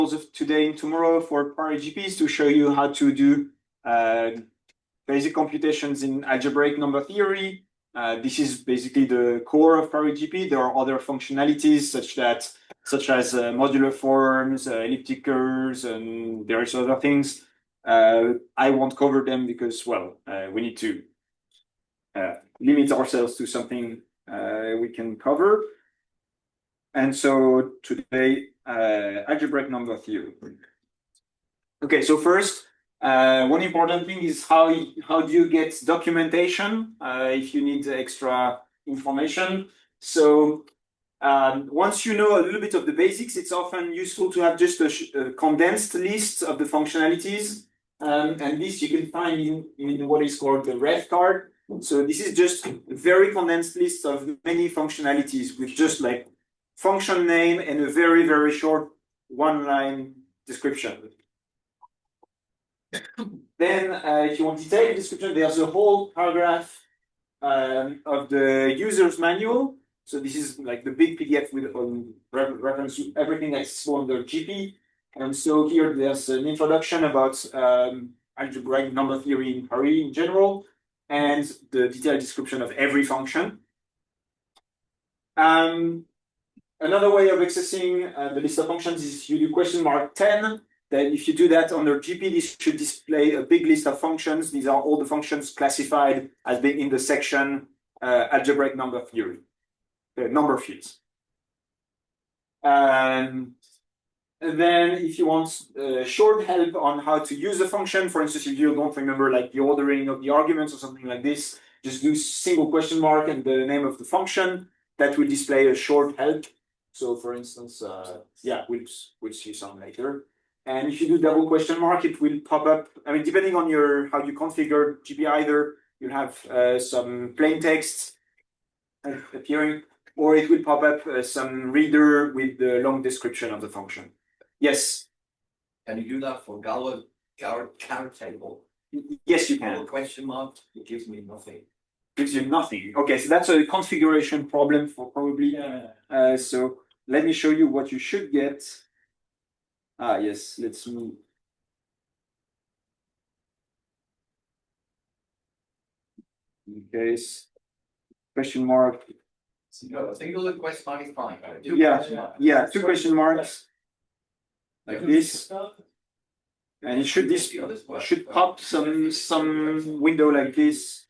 of today and tomorrow for PARI GPs to show you how to do basic computations in algebraic number theory. This is basically the core of PARI GP. There are other functionalities such as modular forms, elliptic curves, and various other things. I won't cover them because, well, we need to limit ourselves to something we can cover. And so today, algebraic number theory. Okay, so first, one important thing is how do you get documentation if you need extra information. So once you know a little bit of the basics, it's often useful to have just a condensed list of the functionalities. And this you can find in what is called the red card. So this is just a very condensed list of many functionalities with just like function name and a very, very short one-line description. Then, if you want detailed description, there's a whole paragraph of the user's manual. So this is like the big PDF with reference to everything that's under GP. And so here there's an introduction about algebraic number theory in PARI in general, and the detailed description of every function. Another way of accessing the list of functions is you do !10. Then if you do that under GP, this should display a big list of functions. These are all the functions classified as being in the section algebraic number theory, number fields. And then if you want short help on how to use a function, for instance, if you don't remember like the ordering of the arguments or something like this, just do !, and the name of the function. That will display a short help. So for instance, yeah, we'll see some later. And if you do !, it will pop up. I mean, depending on how you configure GP, either you'll have some plain text appearing, or it will pop up some reader with the long description of the function. Yes? Can you do that for Galois count table? Yes, you can. It gives me nothing. Gives you nothing. Okay, so that's a configuration problem for probably. So let me show you what you should get. Yes, let's move. Okay, !. Single question mark is fine. Yeah, two question marks like this, and it should pop some window like this.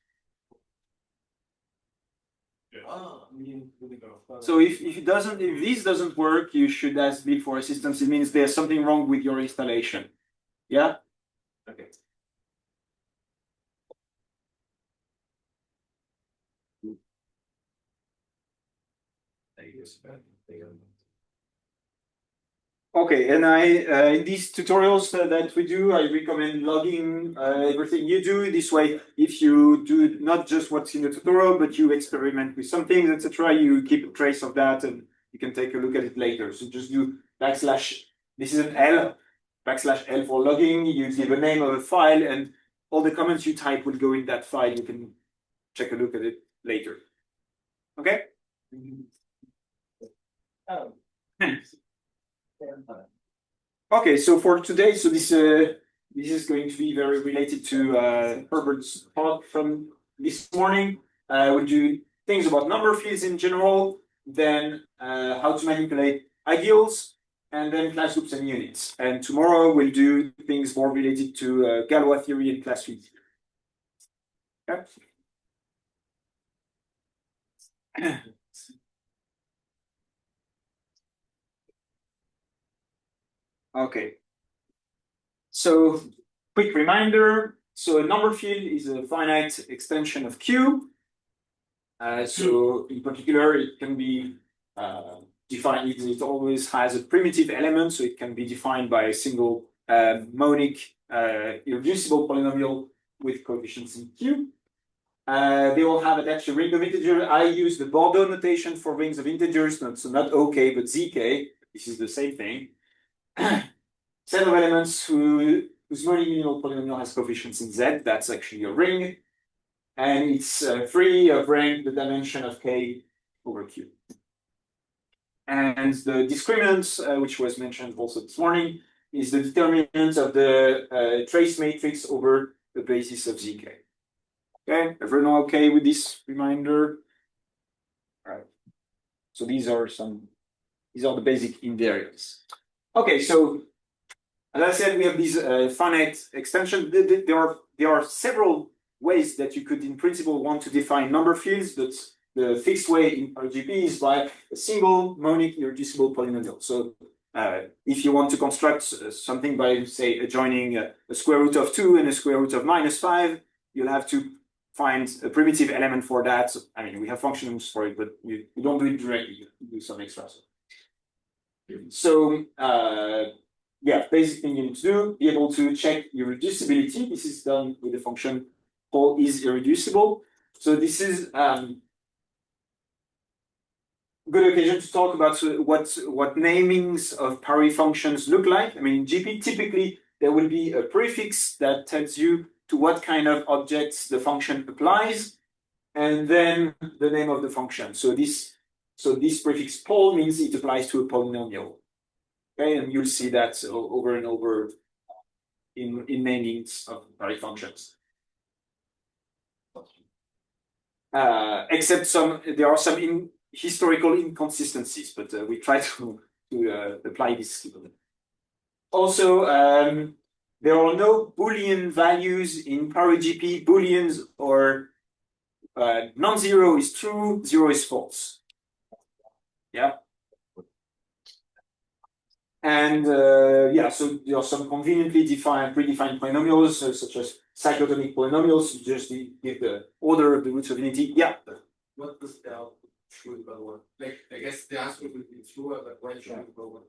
So if this doesn't work, you should ask Bill for assistance. It means there's something wrong with your installation. Yeah? Okay. Okay, and in these tutorials that we do, I recommend logging everything you do. This way, if you do not just what's in the tutorial, but you experiment with some things, etc., you keep a trace of that, and you can take a look at it later. So just do \, this is an L, \L for logging. You give a name of a file, and all the comments you type will go in that file. You can check a look at it later. Okay? Oh. Okay, so for today, so this is going to be very related to Herbert's talk from this morning. We'll do things about number fields in general, then how to manipulate ideals, and then class groups and units. And tomorrow we'll do things more related to Galois theory and class field theory. Okay. Okay, so quick reminder. So a number field is a finite extension of Q. So in particular, it can be defined, it always has a primitive element, so it can be defined by a single monic irreducible polynomial with coefficients in Q. They all have attached a ring of integers. I use the Bordeaux notation for rings of integers, so not OK, but ZK. This is the same thing. Set of elements whose minimal polynomial has coefficients in Z, that's actually a ring, and it's free of rank the dimension of K over Q. And the discriminant, which was mentioned also this morning, is the determinant of the trace matrix over the basis of zk. Okay, everyone okay with this reminder? All right. So these are the basic invariants. Okay, so as I said, we have these finite extension. There are several ways that you could, in principle, want to define number fields, but the fixed way in RGP is by a single monic irreducible polynomial. So if you want to construct something by, say, adjoining a square root of 2 and a square root of -5, you'll have to find a primitive element for that. I mean, we have functions for it, but you don't do it directly. You do some extra. So yeah, basic thing you need to do, be able to check irreducibility. This is done with the function called is irreducible. So this is good occasion to talk about what namings of PARI functions look like. I mean, in GP, typically there will be a prefix that tells you to what kind of objects the function applies, and then the name of the function. So this prefix pol means it applies to a polynomial. Okay, and you'll see that over and over in namings of PARI functions. Except there are some historical inconsistencies, but we try to apply this. Also, there are no Boolean values in PARI GP. Booleans or non-zero is true, 0 is false. Yeah. And yeah, so there are some conveniently predefined polynomials, such as cyclotomic polynomials. You just give the order of the roots of unity. Yeah. What does the output true about one? Like, I guess the answer would be true, but why should it go one?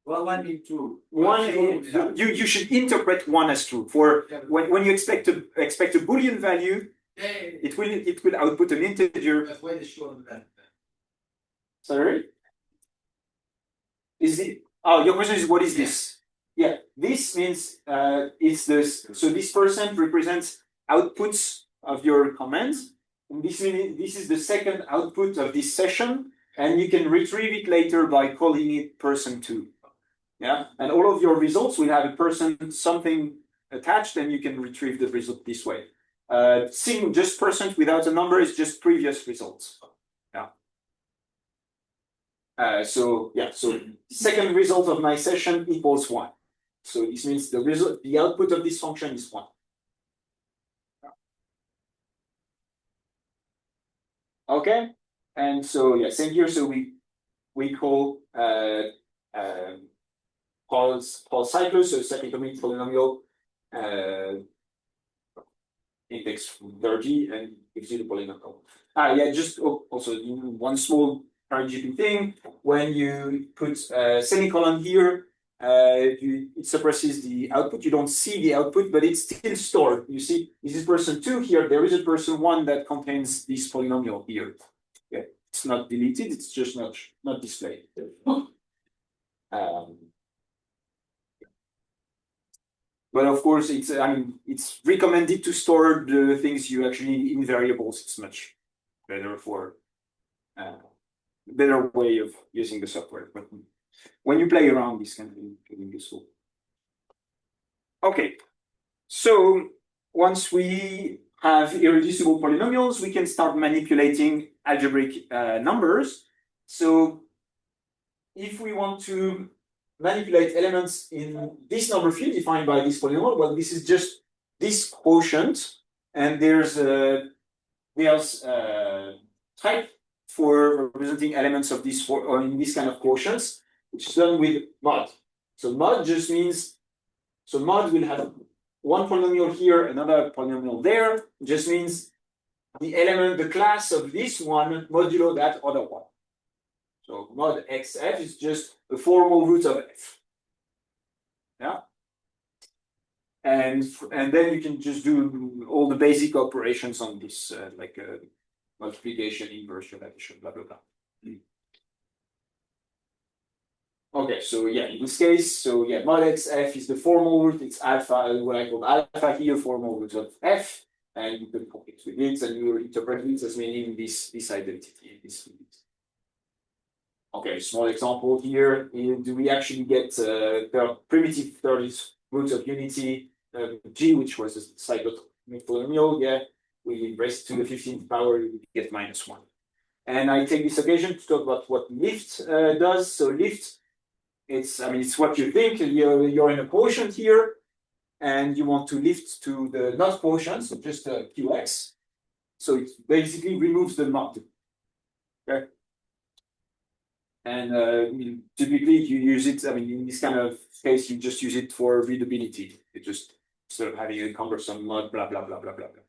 Well, one in two. You should interpret one as true. For when you expect a Boolean value, it will output an integer. That's why they show on that. Sorry. Is it? Oh, your question is what is this? Yeah, this means it's this. So this % represents outputs of your commands. And this means this is the second output of this session, and you can retrieve it later by calling it person2. Yeah, and all of your results will have a person something attached, and you can retrieve the result this way. Seeing just % without a number is just previous results. Yeah. So second result of my session equals 1. So this means the output of this function is 1. Okay, and so yeah, same here. So we call Paul's cyclus, so cyclotomic polynomial index 30, and gives you the polynomial. Yeah, just also one small RGB thing. When you put a semicolon here, it suppresses the output. You don't see the output, but it's still stored. You see, this is person2 here. There is a person1 that contains this polynomial here. Okay. It's not deleted. It's just not displayed. But of course, it's recommended to store the things you actually need in variables. It's much better for better way of using the software. But when you play around, this can be useful. Okay, so once we have irreducible polynomials, we can start manipulating algebraic numbers. So if we want to manipulate elements in this number field defined by this polynomial, well, this is just this quotient, and there's type for representing elements of this or in this kind of quotients, which is done with mod. So mod just means, so mod will have one polynomial here, another polynomial there. It just means the class of this one modulo that other one. So mod xf is just the formal root of f. Yeah. And then you can just do all the basic operations on this, like multiplication, inversion, addition, blah, blah, blah. Okay, so yeah, in this case, so yeah, mod xf is the formal root, it's alpha, what I call alpha here, formal root of f, and you can copy it with it, and you interpret it as meaning this identity, this field. Okay, small example here. Do we actually get the primitive third root of unity G, which was a cyclotomic polynomial? Yeah, we raise to the 15th power, we get -1. And I take this occasion to talk about what lift does. So lift, it's what you think. You're in a quotient here, and you want to lift to the not quotient, so just QX. So it basically removes the not. Okay. And typically you use it, in this kind of case, you just use it for readability. It just instead of having a cumbersome mod, blah, blah, blah, blah, blah, blah.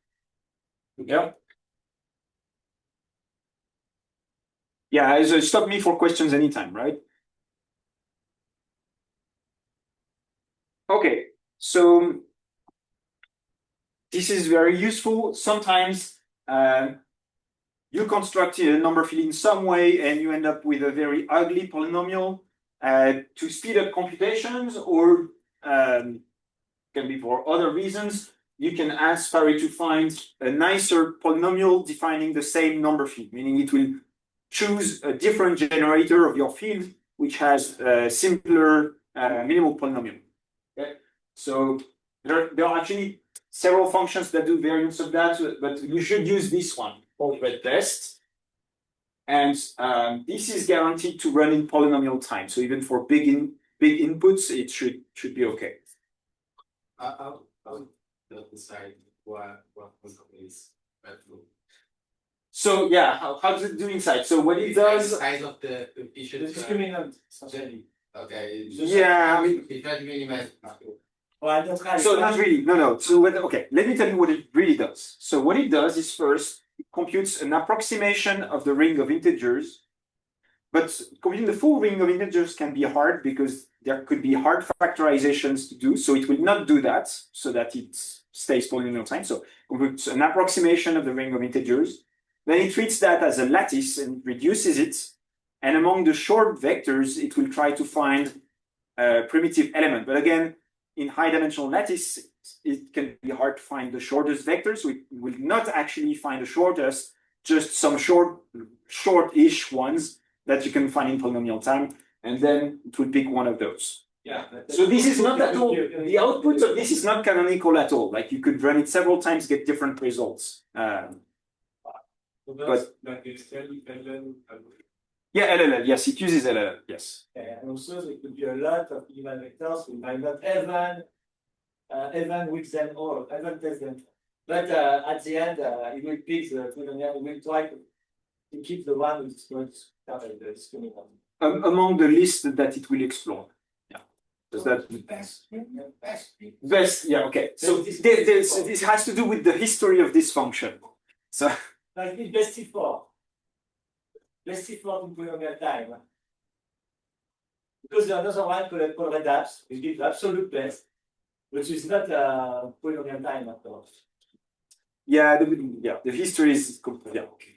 Yeah. Yeah, so stop me for questions anytime, right? Okay, so this is very useful. Sometimes you construct a number field in some way and you end up with a very ugly polynomial. To speed up computations, or can be for other reasons, you can ask PARI to find a nicer polynomial defining the same number field, meaning it will choose a different generator of your field, which has a simpler minimal polynomial. Okay? So there are actually several functions that do variants of that, but you should use this one, Aurel test. And this is guaranteed to run in polynomial time. So even for big inputs, it should be okay. How do decide what is better? So yeah, how does it do inside? So what it does, the size of the efficient discriminant, essentially. Okay. Yeah, it doesn't really matter. So not really, no. So okay, let me tell you what it really does. So what it does is first, it computes an approximation of the ring of integers, but computing the full ring of integers can be hard because there could be hard factorizations to do. So it will not do that so that it stays polynomial time. So it computes an approximation of the ring of integers. Then it treats that as a lattice and reduces it. And among the short vectors, it will try to find a primitive element. But again, in high dimensional lattice, it can be hard to find the shortest vector. So it will not actually find the shortest, just some short-ish ones that you can find in polynomial time. And then it will pick one of those. Yeah. So this is not at all, the output of this is not canonical at all. Like you could run it several times, get different results. But it's still LLM. Yeah, LLM, yes, it uses LLM, yes. And also there could be a lot of even vectors we might not even with them all, even test them. But at the end, it will pick the polynomial, it will try to keep the one which is going to start at the screening. Among the list that it will explore. Yeah. Does that best? Yeah, okay. So this has to do with the history of this function. So like it's best C4. Best C4 in polynomial time. Because there's another one called redaps, which gives absolute best, which is not polynomial time at all. Yeah, the history is complete. Yeah, okay.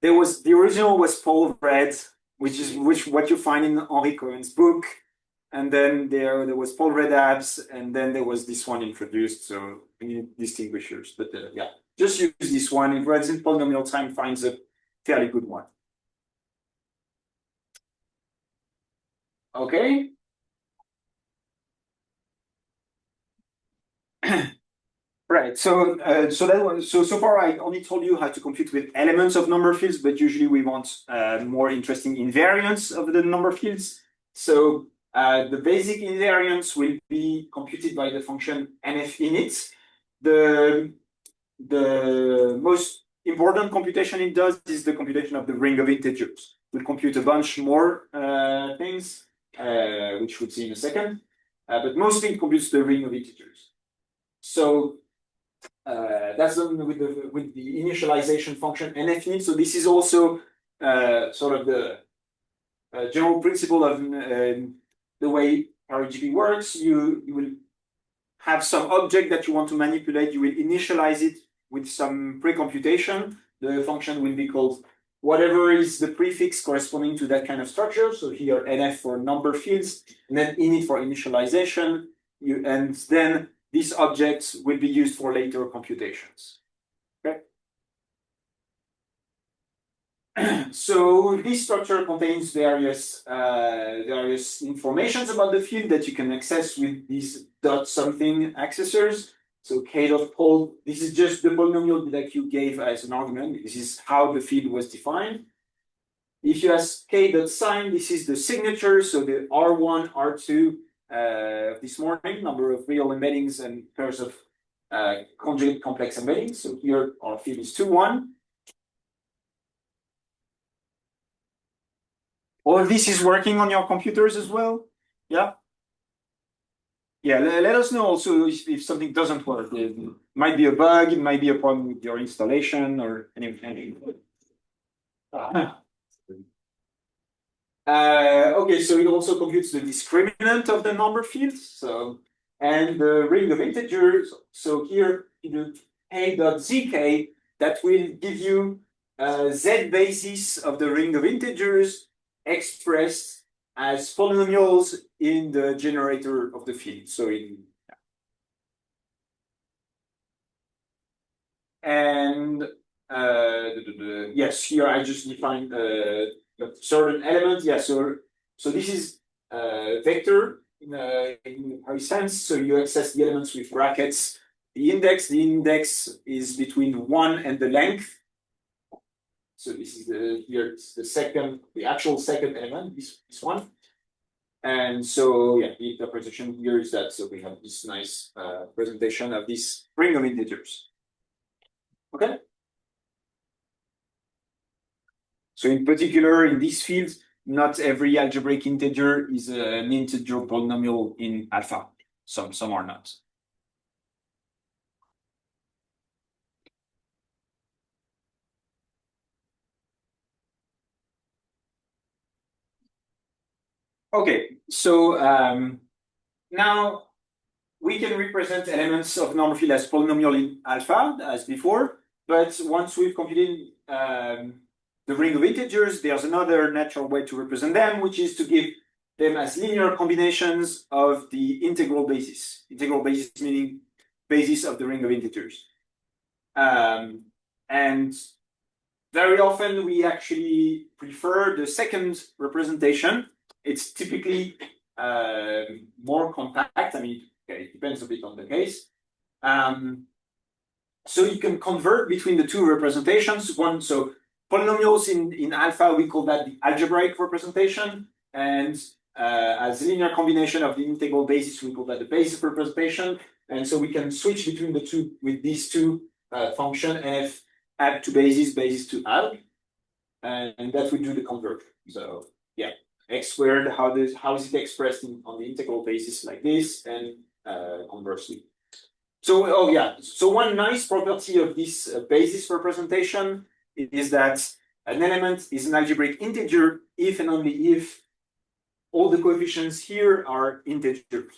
The original was Paul Red, which what you find in Henri Cohen's book, and then there was Paul Redapps, and then there was this one introduced. So we need distinguishers, but yeah, just use this one. It runs in polynomial time, finds a fairly good one. Okay. Right. So so far I only told you how to compute with elements of number fields, but usually we want more interesting invariants of the number fields. So the basic invariants will be computed by the function nfinit. The most important computation it does is the computation of the ring of integers. We'll compute a bunch more things, which we'll see in a second, but mostly it computes the ring of integers. So that's done with the initialization function nfinit. So this is also sort of the general principle of the way PARI-GP works. You will have some object that you want to manipulate. You will initialize it with some pre-computation. The function will be called whatever is the prefix corresponding to that kind of structure. So here nf for number fields, and then init for initialization. And then these objects will be used for later computations. Okay. So this structure contains various informations about the field that you can access with these dot something accessors. So k dot pol, this is just the polynomial that you gave as an argument. This is how the field was defined. If you ask k dot sign, this is the signature, so the R1, R2 this morning, number of real embeddings and pairs of conjugate complex embeddings. So here our field is 2, 1. All of this is working on your computers as well? Yeah? Yeah, let us know also if something doesn't work. It might be a bug, it might be a problem with your installation or anything. Okay, so it also computes the discriminant of the number fields. So, and the ring of integers. So here you do a.zk that will give you z basis of the ring of integers expressed as polynomials in the generator of the field. So in and yes, here I just defined a certain element. Yeah, so this is vector in a high sense. So you access the elements with brackets. The index is between 1 and the length. So this is the actual second element, this one. And so yeah, the interpretation here is that so we have this nice presentation of this ring of integers. Okay. So in particular, in this field, not every algebraic integer is an integer polynomial in alpha. Some are not. Okay, so now we can represent elements of number field as polynomial in alpha as before, but once we've computed the ring of integers, there's another natural way to represent them, which is to give them as linear combinations of the integral basis. Integral basis meaning basis of the ring of integers. And very often we actually prefer the second representation. It's typically more compact. I mean, it depends a bit on the case. So you can convert between the two representations. One, so polynomials in alpha, we call that the algebraic representation. And as a linear combination of the integral basis, we call that the basis representation. And so we can switch between the two with these two functions, f add to basis to alg. And that would do the conversion. So yeah, x squared, how is it expressed on the integral basis like this, and conversely. So, oh yeah, so one nice property of this basis representation is that an element is an algebraic integer if and only if all the coefficients here are integers.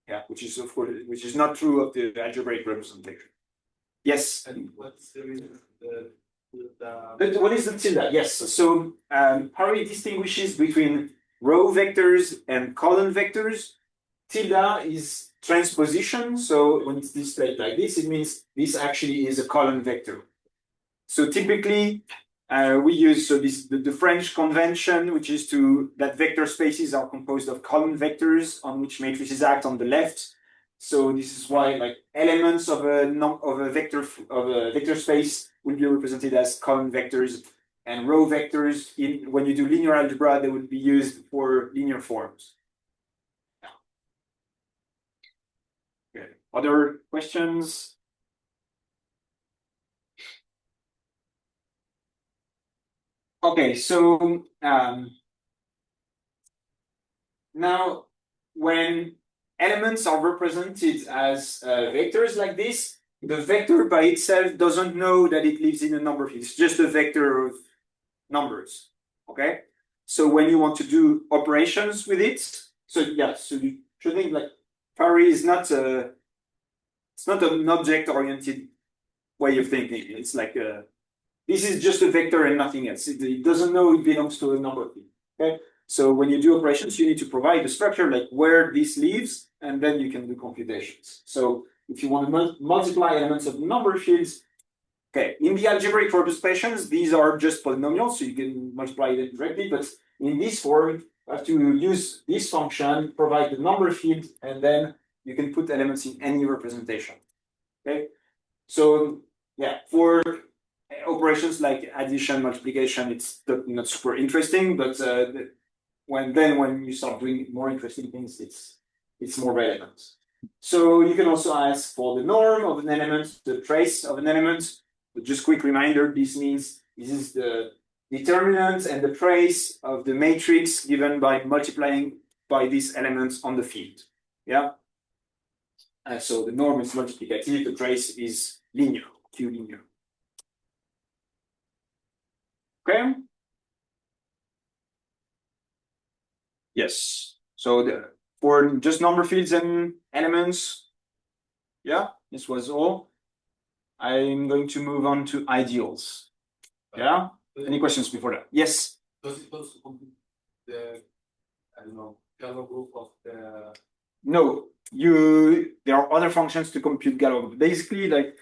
Yeah, which is of course not true of the algebraic representation. Yes. And what's the reason what is the tilde? Yes. So PARI distinguishes between row vectors and column vectors. Tilde is transposition. So when it's displayed like this, it means this actually is a column vector. So typically we use the French convention, which is that vector spaces are composed of column vectors on which matrices act on the left. So this is why like elements of a vector space will be represented as column vectors, and row vectors when you do linear algebra, they would be used for linear forms. Okay. Other questions? Okay, so now when elements are represented as vectors like this, the vector by itself doesn't know that it lives in a number field. It's just a vector of numbers. Okay, so when you want to do operations with it, so yeah, so you should think like PARI is not an object-oriented way of thinking. It's like this is just a vector and nothing else. It doesn't know it belongs to a number field. Okay, so when you do operations, you need to provide a structure like where this lives, and then you can do computations. So if you want to multiply elements of number fields, Okay, in the algebraic representations, these are just polynomials, so you can multiply them directly, but in this form, you have to use this function, provide the number field, and then you can put elements in any representation. Okay, so yeah, for operations like addition, multiplication, it's not super interesting, but when you start doing more interesting things, it's more relevant. So you can also ask for the norm of an element, the trace of an element. But just quick reminder, this means this is the determinant and the trace of the matrix given by multiplying by these elements on the field. Yeah. So the norm is multiplicative, the trace is linear, Q linear. Okay. Yes. So for just number fields and elements, yeah, this was all. I'm going to move on to ideals. Yeah. Any questions before that? Yes. Does it also compute the, I don't know, Galois group of the? No, there are other functions to compute Galois. Basically, like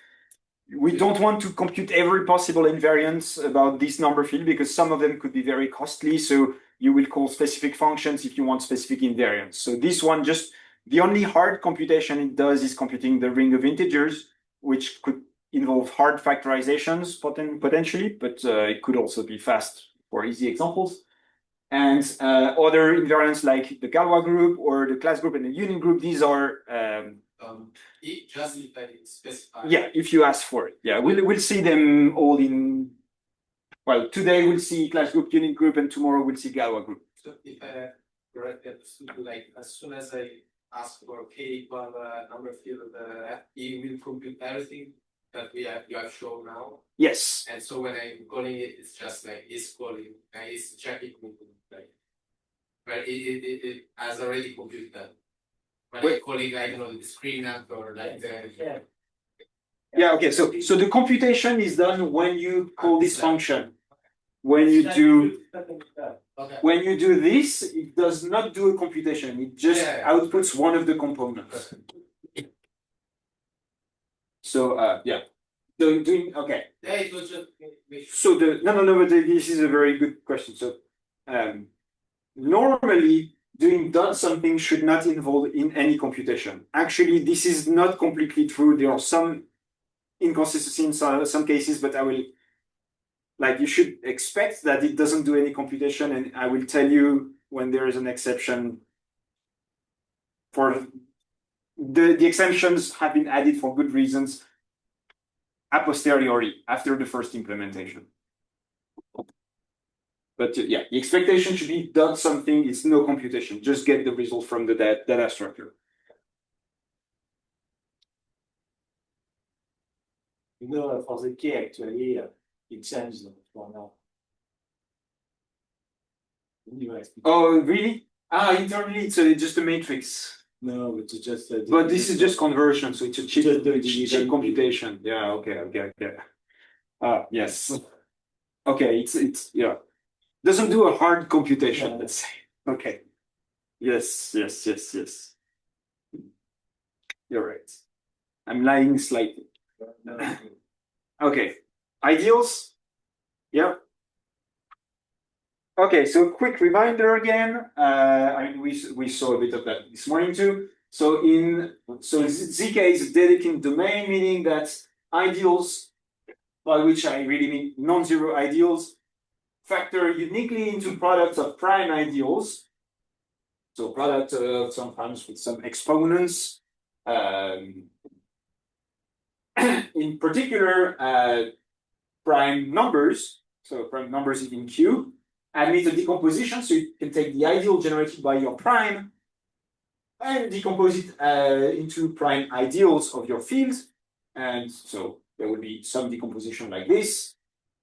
we don't want to compute every possible invariance about this number field because some of them could be very costly. So you will call specific functions if you want specific invariance. So this one, just the only hard computation it does is computing the ring of integers, which could involve hard factorizations potentially, but it could also be fast for easy examples. And other invariants like the Galois group or the class group and the union group, these are just if I specify. yeah, if you ask for it. Yeah, we'll see them all in. Well, today we'll see class group, union group, and tomorrow we'll see Galois group. So if I correctly understood, like as soon as I ask for k equal number field of the it will compute everything that you have shown now. Yes. And so when I'm calling it, it's just like is calling, it's checking, like, but it has already computed that. When I'm calling, I don't know, the screen app or like the. Yeah. Yeah. Okay. So the computation is done when you call this function. When you do this, it does not do a computation. It just outputs one of the components. So yeah. Doing okay. Yeah, it was just. So no, but this is a very good question. So normally doing something should not involve in any computation. Actually, this is not completely true. There are some inconsistencies in some cases, but I will. Like you should expect that it doesn't do any computation, and I will tell you when there is an exception. For the exceptions have been added for good reasons a posteriori after the first implementation. But yeah, the expectation should be done something. It's no computation. Just get the result from the data structure. You know, for the key actually. It changed for now. Oh, really? Internally, it's just a matrix. No, it's just. But this is just conversion, so it's a cheap computation. Yeah. Okay. Yes. Okay. It's yeah. Doesn't do a hard computation. Let's say. Okay. Yes. You're right. I'm lying slightly. Okay. Ideals? Yeah. Okay, so quick reminder again. I mean, we saw a bit of that this morning too. So ZK is a dedicated domain, meaning that ideals, by which I really mean non-zero ideals, factor uniquely into products of prime ideals. So product sometimes with some exponents. In particular, prime numbers, so prime numbers in Q, admit a decomposition, so you can take the ideal generated by your prime and decompose it into prime ideals of your field. And so there will be some decomposition like this.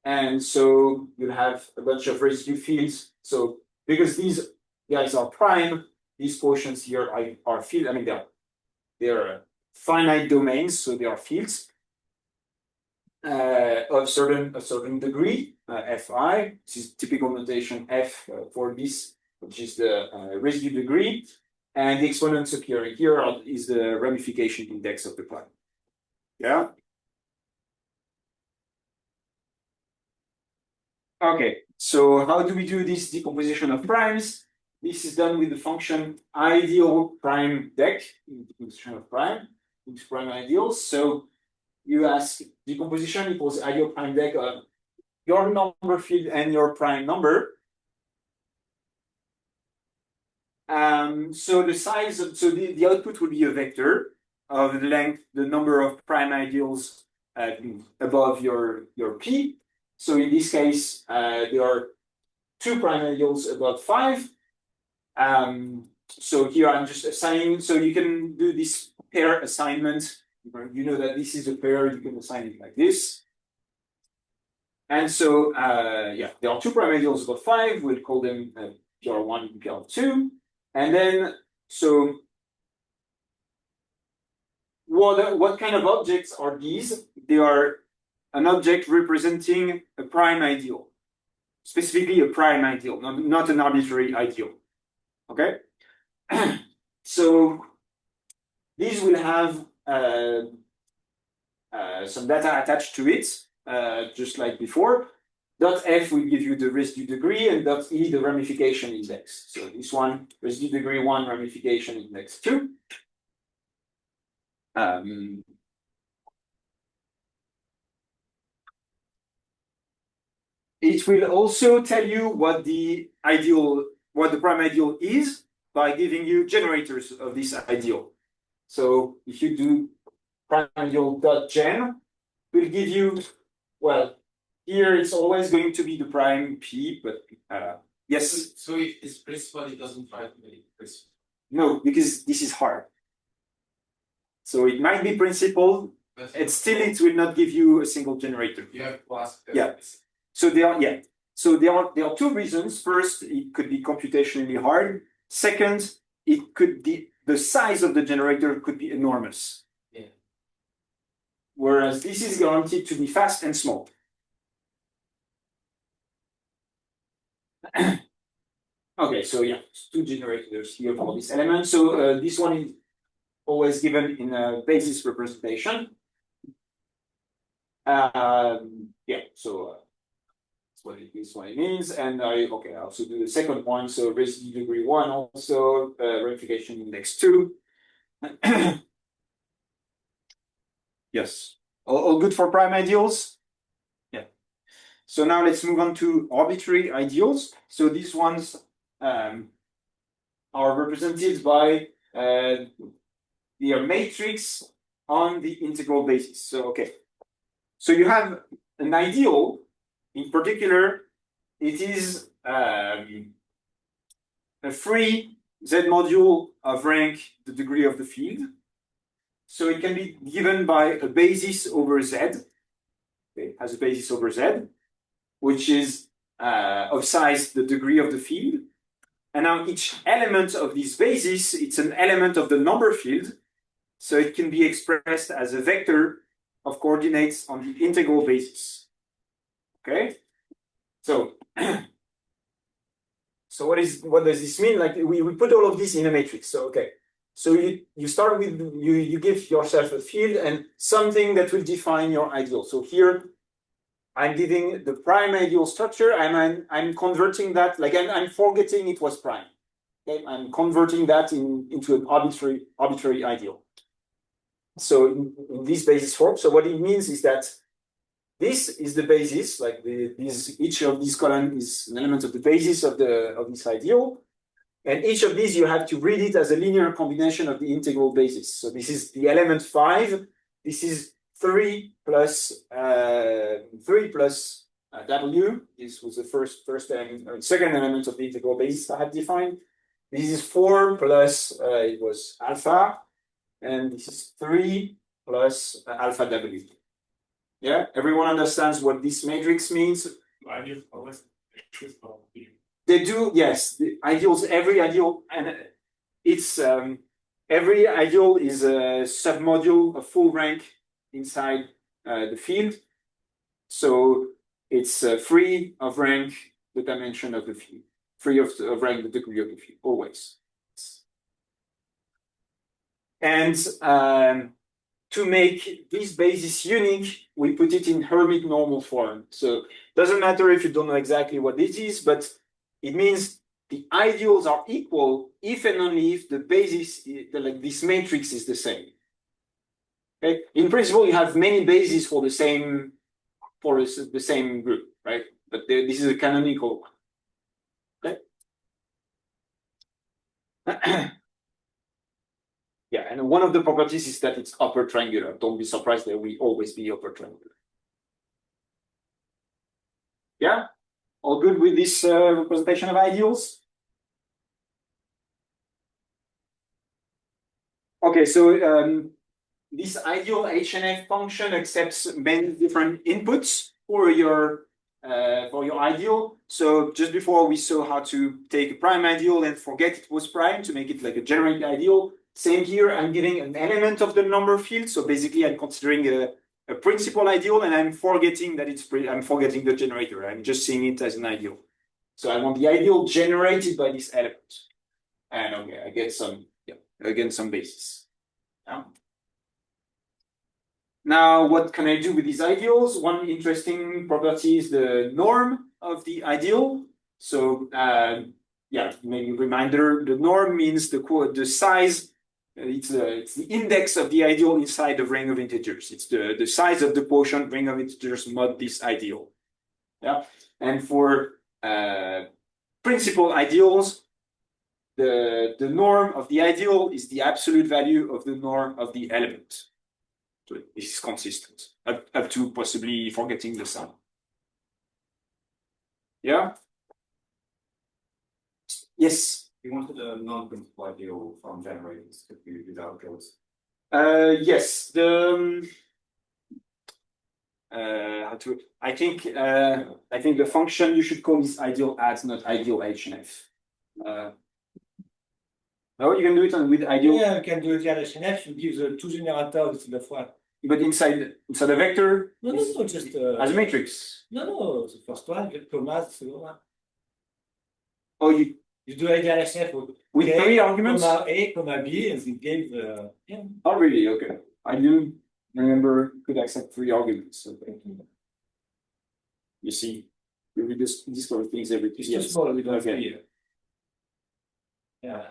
And so you'll have a bunch of residue fields. So because these guys are prime, these quotients here are field. I mean, they're finite domains, so they are fields. Of a certain degree, Fi. This is typical notation F for this, which is the residue degree, and the exponents appearing here is the ramification index of the prime. Yeah. Okay, so how do we do this decomposition of primes? This is done with the function ideal prime deck, decomposition of prime, into prime ideals. So you ask decomposition equals ideal prime deck of your number field and your prime number. So the size of, so the output will be a vector of the length, the number of prime ideals above your P. So in this case, there are 2 prime ideals above 5. So here I'm just assigning, so you can do this pair assignment. You know that this is a pair, you can assign it like this. And so, yeah, there are 2 prime ideals above 5. We'll call them PR1 and PR2. And then, so what kind of objects are these? They are an object representing a prime ideal, specifically a prime ideal, not an arbitrary ideal. Okay? So these will have some data attached to it, just like before. Dot F will give you the residue degree, and dot E the ramification index. So this one, residue degree 1, ramification index 2. It will also tell you what the prime ideal is by giving you generators of this ideal. So if you do prime ideal dot gen, will give you, well, here it's always going to be the prime P, but yes. So if it's principal, it doesn't try to make it principal. No, because this is hard. So it might be principal, and still it will not give you a single generator. You have to ask. Yeah. So there are 2 reasons. First, it could be computationally hard. Second, it could be the size of the generator could be enormous. Yeah. Whereas this is guaranteed to be fast and small. Okay, so yeah, 2 generators here for this element. So this one is always given in a basis representation. Yeah, so that's what it means. And I also do the second one. So residue degree 1 also, ramification index 2. Yes, all good for prime ideals? Yeah. So now let's move on to arbitrary ideals. So these ones are represented by their matrix on the integral basis. So, okay. So you have an ideal, in particular, it is a free Z module of rank the degree of the field. So it can be given by a basis over Z. Okay, it has a basis over Z, which is of size the degree of the field. And now each element of this basis, it's an element of the number field. So it can be expressed as a vector of coordinates on the integral basis. Okay? So, so what does this mean? Like we put all of this in a matrix. So okay. So you start with you give yourself a field and something that will define your ideal. So here I'm giving the prime ideal structure, and I'm converting that, like I'm forgetting it was prime. Okay? I'm converting that into an arbitrary ideal. So in this basis form, so what it means is that this is the basis, like each of these columns is an element of the basis of this ideal. And each of these, you have to read it as a linear combination of the integral basis. So this is the element 5. This is 3 plus W. This was the first element, or second element of the integral basis I had defined. This is 4 plus it was alpha, and this is 3 plus alpha W. Yeah, everyone understands what this matrix means. They do, yes. The ideals, every ideal, and it's every ideal is a submodule, a full rank inside the field. So it's free of rank the dimension of the field, free of rank the degree of the field, always. And to make this basis unique, we put it in Hermite normal form. So doesn't matter if you don't know exactly what this is, but it means the ideals are equal if and only if the basis, like this matrix, is the same. Okay? In principle, you have many bases for the same group, right? But this is a canonical one. Okay. Yeah, and one of the properties is that it's upper triangular. Don't be surprised that we always be upper triangular. Yeah, all good with this representation of ideals? Okay, so this ideal HNF function accepts many different inputs for your ideal. So just before we saw how to take a prime ideal and forget it was prime to make it like a generic ideal. Same here, I'm giving an element of the number field. So basically I'm considering a principal ideal and I'm forgetting that I'm forgetting the generator. I'm just seeing it as an ideal. So I want the ideal generated by this element. And okay, I get some, again, some basis. Yeah. Now, what can I do with these ideals? One interesting property is the norm of the ideal. So, yeah, maybe reminder, the norm means the size, it's the index of the ideal inside the ring of integers. It's the size of the quotient ring of integers mod this ideal. Yeah, and for principal ideals, the norm of the ideal is the absolute value of the norm of the element. So this is consistent, up to possibly forgetting the sum. Yeah? Yes? You wanted a non-principal ideal from generators to be without those. Yes. I think the function you should call this ideal adds, not ideal HNF. No, you can do it with ideal. Yeah, you can do it with HNF. You give the two generators instead of one. But inside a vector? No, just as a matrix. No, the first one, get commas, the second one. Oh, you do ideal HNF with A, three arguments? Comma A, comma B, and it gave yeah. Oh, really? Okay. I do remember could accept three arguments. So you see, we discover things every two years. It's too small with Okay. three. Yeah.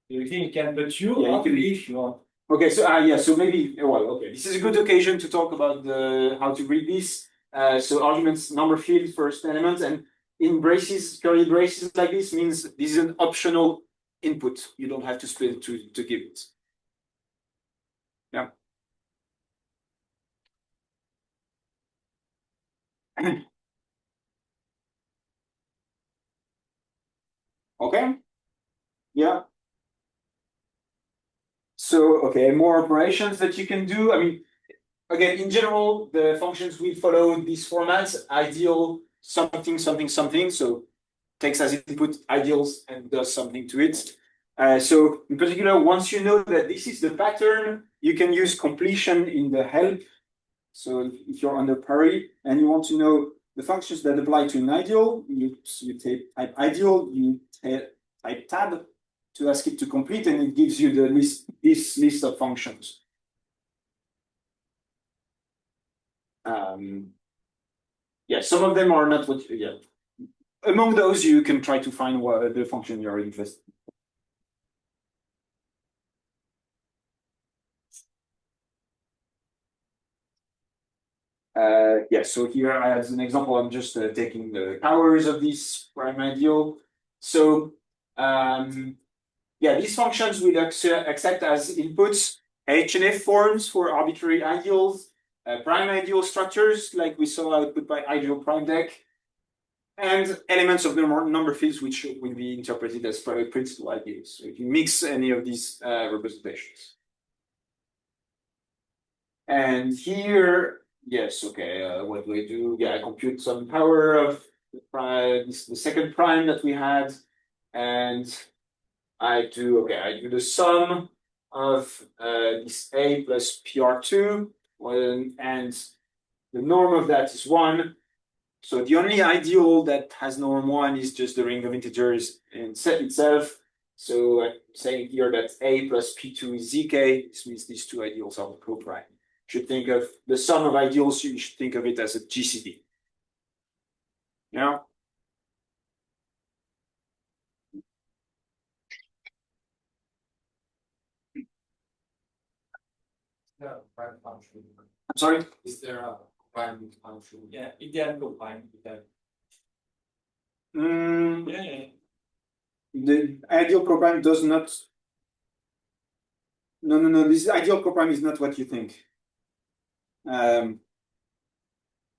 You think you can put you Yeah, you can if you want. Okay, so yeah, so maybe okay. This is a good occasion to talk about how to read this. So arguments number field first element, and in braces, curly braces like this means this is an optional input. You don't have to split it to give it. Yeah. Okay. Yeah. So, okay, more operations that you can do. I mean, again, in general, the functions will follow these formats, ideal, something, something, something. So takes as input ideals and does something to it. So in particular, once you know that this is the pattern, you can use completion in the help. So if you're under PARI and you want to know the functions that apply to an ideal, you type ideal, you type tab to ask it to complete, and it gives you this list of functions. Yeah, some of them are not what. Yeah, among those you can try to find the function you're interested in. Yeah, so here as an example, I'm just taking the powers of this prime ideal. So yeah, these functions will accept as inputs HNF forms for arbitrary ideals, prime ideal structures like we saw output by ideal prime deck, and elements of the number fields which will be interpreted as principal ideals. So you can mix any of these representations. And here, yes, okay, what do I do? Yeah, I compute some power of the prime, the second prime that we had, and I do the sum of this A plus PR2, and the norm of that is 1. So the only ideal that has norm 1 is just the ring of integers in set itself. So I'm saying here that A plus P2 is ZK. This means these two ideals are co-prime. You should think of the sum of ideals, you should think of it as a GCD. Yeah. Prime function. I'm sorry? Is there a prime function? Yeah, ideal co-prime. Yeah. The ideal coprime does not. No. This ideal coprime is not what you think.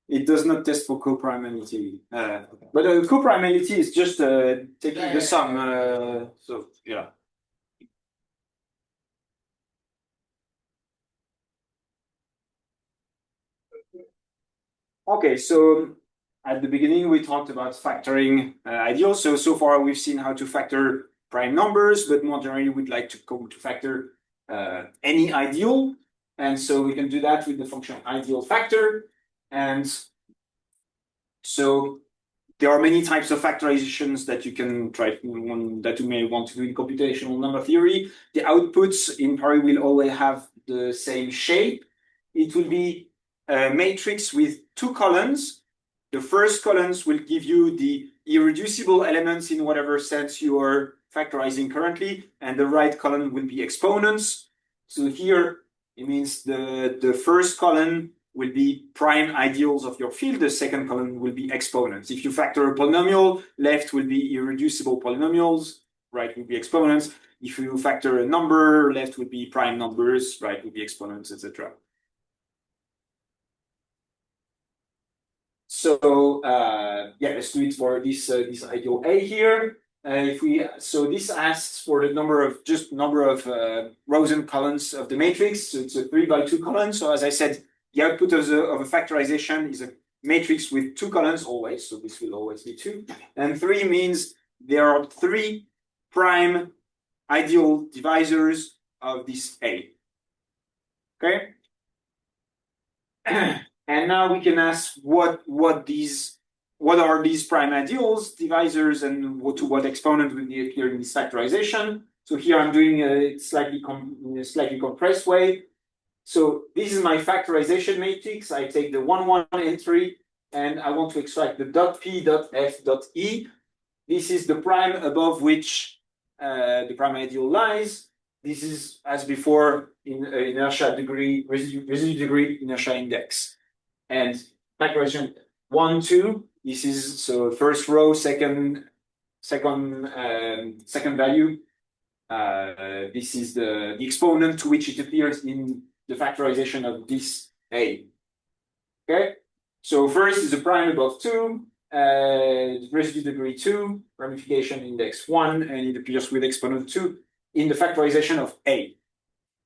It does not test for coprimality. But coprimality is just taking the sum. So yeah. Okay, so at the beginning we talked about factoring ideals. So far we've seen how to factor prime numbers, but more generally we'd like to come to factor any ideal. And so we can do that with the function ideal factor. And so there are many types of factorizations that you can try that you may want to do in computational number theory. The outputs in PARI will always have the same shape. It will be a matrix with two columns. The first columns will give you the irreducible elements in whatever sense you are factorizing currently, and the right column will be exponents. So here it means the first column will be prime ideals of your field, the second column will be exponents. If you factor a polynomial, left will be irreducible polynomials, right will be exponents. If you factor a number, left would be prime numbers, right will be exponents, etc. So yeah, let's do it for this ideal A here. So this asks for the number of rows and columns of the matrix. So it's a 3x2 column. So as I said, the output of a factorization is a matrix with two columns always. So this will always be 2. And 3 means there are 3 prime ideal divisors of this A. Okay. And now we can ask what are these prime ideals, divisors, and to what exponent will they appear in this factorization. So here I'm doing it in a slightly compressed way. So this is my factorization matrix. I take the 1, 1 entry, and I want to extract the dot P, dot F, dot E. This is the prime above which the prime ideal lies. This is, as before, in inertia degree, residue degree, inertia index. And factorization 1, 2, this is so first row, second value. This is the exponent to which it appears in the factorization of this A. Okay, so first is a prime above 2, residue degree 2, ramification index 1, and it appears with exponent 2 in the factorization of A,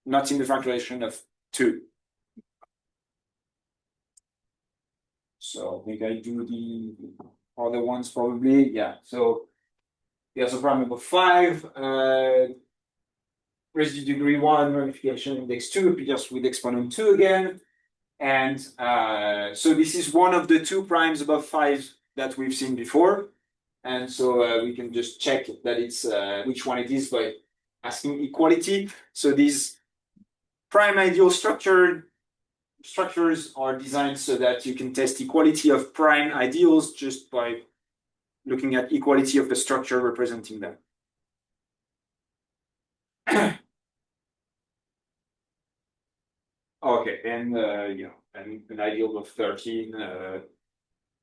not in the factorization of 2. So I think I do the other ones probably. Yeah. So there's a prime above 5, residue degree 1, ramification index 2 appears with exponent 2 again. And so this is one of the 2 primes above 5 that we've seen before. And so we can just check that it's which one it is by asking equality. So these prime ideal structures are designed so that you can test equality of prime ideals just by looking at equality of the structure representing them. Okay, and yeah, and an ideal of 13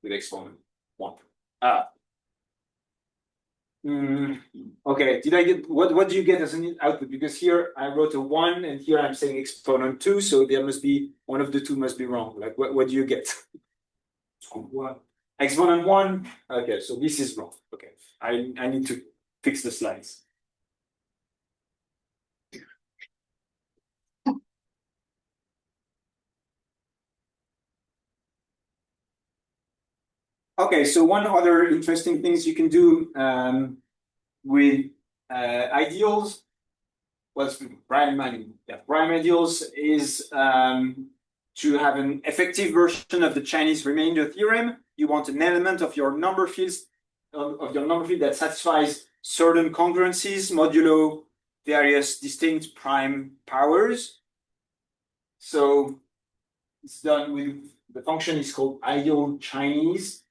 with exponent 1. Okay, did I get what do you get as an output? Because here I wrote a 1 and here I'm saying exponent 2, so there must be one of the 2 must be wrong. Like what do you get? 1. Exponent 1. Okay, so this is wrong. Okay, I need to fix the slides. Okay, so one other interesting things you can do with ideals, what's prime ideals is to have an effective version of the Chinese remainder theorem. You want an element of your number field that satisfies certain congruencies modulo various distinct prime powers. So it's done with the function is called ideal Chinese.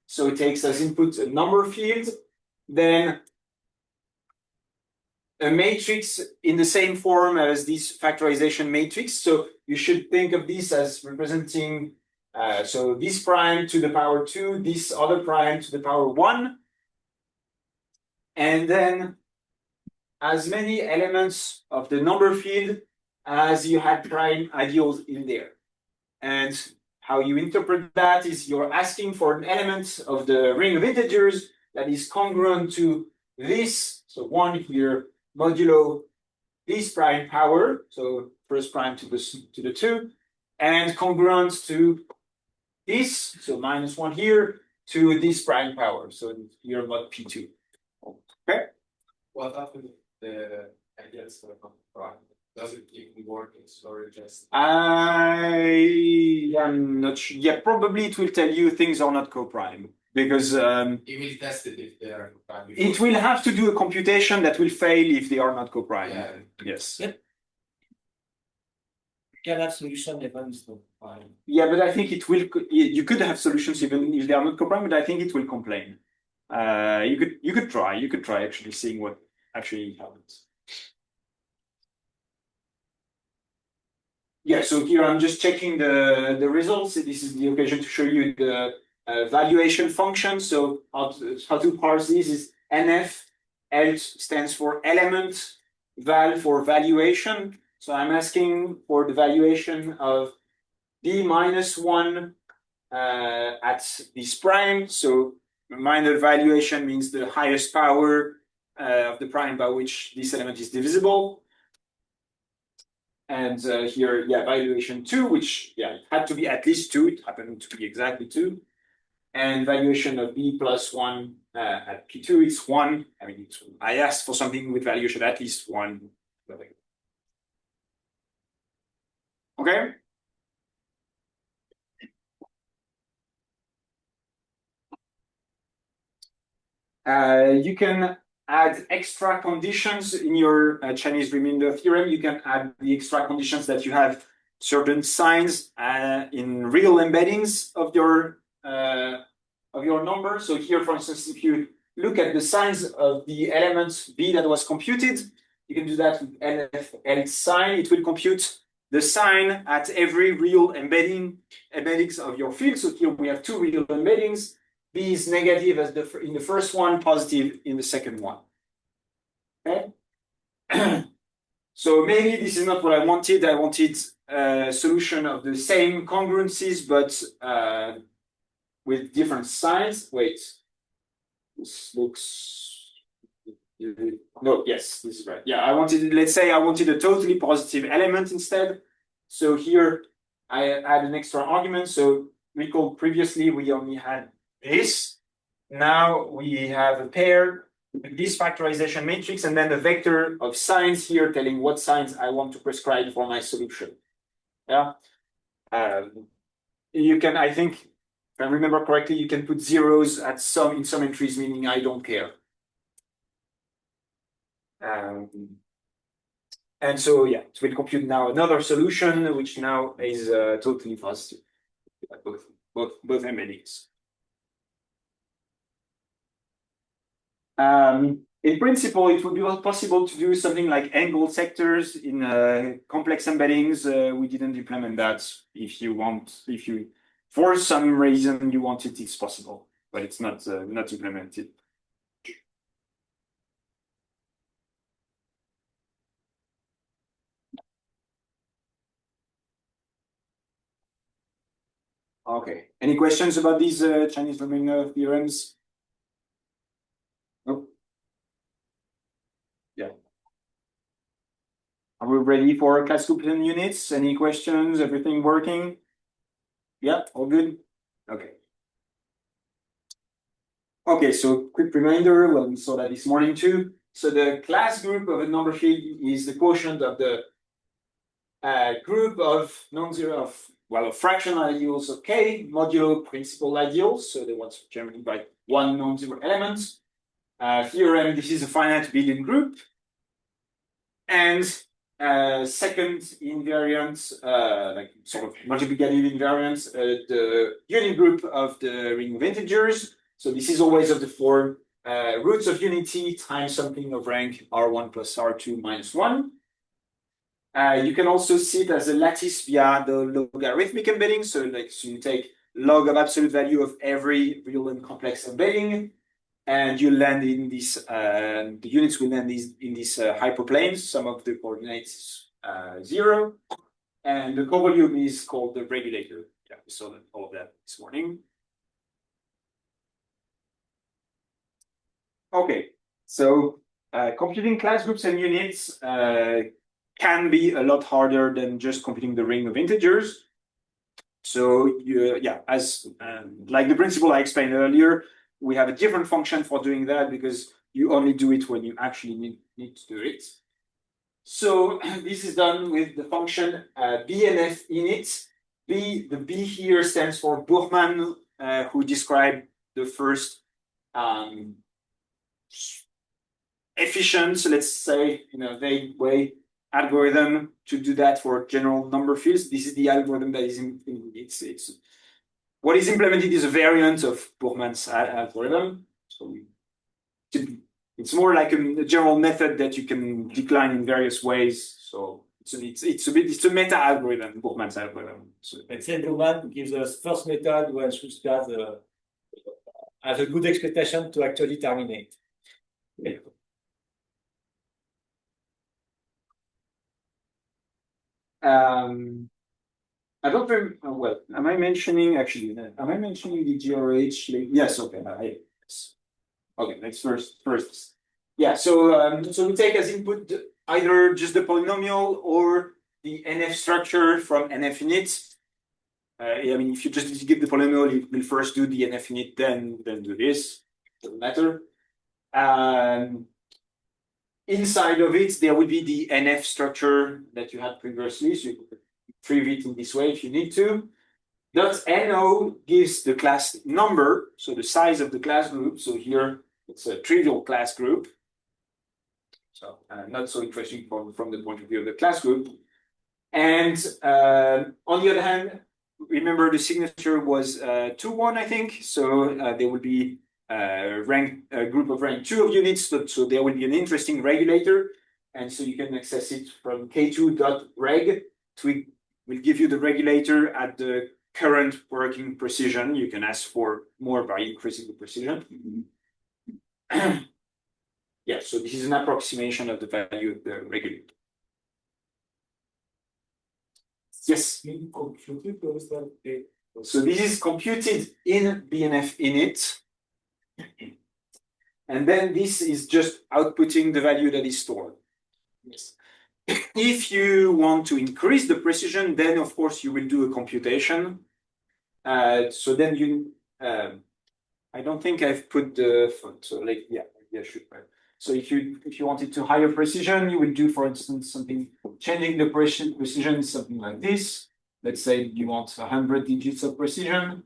So it takes as input a number field, then a matrix in the same form as this factorization matrix. So you should think of this as representing so this prime to the power 2, this other prime to the power 1, and then as many elements of the number field as you had prime ideals in there. And how you interpret that is you're asking for an element of the ring of integers that is congruent to this, so 1 here, modulo this prime power, so first prime to the 2, and congruent to this, so -1 here, to this prime power, so here mod P2. Okay? What happened if the ideas are not prime? Does it even work in storage? I am not sure. Yeah, probably it will tell you things are not co-prime because You will test it if they are prime. it will have to do a computation that will fail if they are not co-prime. Yeah. Yes. Can have solution even is not fine. Yeah, but I think it will. You could have solutions even if they are not co-prime, but I think it will complain. You could try actually seeing what actually happens. Yeah, so here I'm just checking the results. This is the occasion to show you the valuation function. So how to parse this is NF. L stands for element, val for valuation. So I'm asking for the valuation of b minus 1 at this prime. So minor valuation means the highest power of the prime by which this element is divisible. And here, yeah, valuation 2, which, yeah, it had to be at least 2. It happened to be exactly 2. And valuation of b plus 1 at P2 is 1. I mean, I asked for something with valuation at least 1. Okay? You can add extra conditions in your Chinese remainder theorem. You can add the extra conditions that you have certain signs in real embeddings of your number. So here, for instance, if you look at the signs of the element b that was computed, you can do that with LF sign. It will compute the sign at every real embeddings of your field. So here we have 2 real embeddings. B is negative as in the first one, positive in the second one. Okay. So maybe this is not what I wanted. I wanted a solution of the same congruencies, but with different signs. Wait, this looks. No, yes, this is right. Yeah, let's say I wanted a totally positive element instead. So here I add an extra argument. So recall previously we only had this. Now we have a pair with this factorization matrix and then a vector of signs here telling what signs I want to prescribe for my solution. Yeah. You can, I think, if I remember correctly, you can put zeros in some entries, meaning I don't care. And so, yeah, it will compute now another solution, which now is totally positive. Both embeddings. In principle, it would be possible to do something like angle sectors in complex embeddings. We didn't implement that. If you for some reason you want it, it's possible, but it's not implemented. Okay. Any questions about these Chinese remainder theorems? Nope. Yeah. Are we ready for classical units? Any questions? Everything working? Yeah, all good? Okay. Okay, so quick reminder, well, we saw that this morning too. So the class group of a number field is the quotient of the group of non-zero of fractional ideals of K modulo principal ideals. So they want generally by one non-zero element. theorem, this is a finite billion group. And second invariant, like sort of multiplicative invariant, the unit group of the ring of integers. So this is always of the form roots of unity times something of rank R1 plus R2 minus 1. You can also see it as a lattice via the logarithmic embedding. So you take log of absolute value of every real and complex embedding, and you land in this, the units will land in these hyperplanes. Some of the coordinates 0, and the co-volume is called the regulator. Yeah, we saw all of that this morning. Okay, so computing class groups and units can be a lot harder than just computing the ring of integers. So as like the principle I explained earlier, we have a different function for doing that because you only do it when you actually need to do it. So this is done with the function BNF init. The B here stands for Burman, who described the first efficient, let's say, in a vague way, algorithm to do that for general number fields. This is the algorithm that is it's what is implemented is a variant of Burman's algorithm. So it's more like a general method that you can decline in various ways. So it's a meta algorithm, Burman's algorithm. So, let's say Burman gives us first method when should start has a good expectation to actually terminate. Yeah. I don't remember. Well, am I mentioning the GRH? Yes. Okay. Yes. Okay. Let's first. Yeah. So we take as input either just the polynomial or the NF structure from NF init. I mean, if you just give the polynomial, you will first do the NF init, then do this. Doesn't matter. Inside of it, there will be the NF structure that you had previously. So you could retrieve it in this way if you need to. .no gives the class number, so the size of the class group. So here it's a trivial class group. So not so interesting from the point of view of the class group. And on the other hand, remember the signature was 2-1, I think. So there will be a group of rank 2 of units. So there will be an interesting regulator. And so you can access it from k2.reg. It will give you the regulator at the current working precision. You can ask for more by increasing the precision. Yeah, so this is an approximation of the value of the regulator. Yes. So this is computed in BNF init. And then this is just outputting the value that is stored. Yes. If you want to increase the precision, then of course you will do a computation. So then you, I don't think I've put the, so like, yeah, I should. So if you wanted to higher precision, you will do, for instance, something, changing the precision is something like this. Let's say you want 100 digits of precision,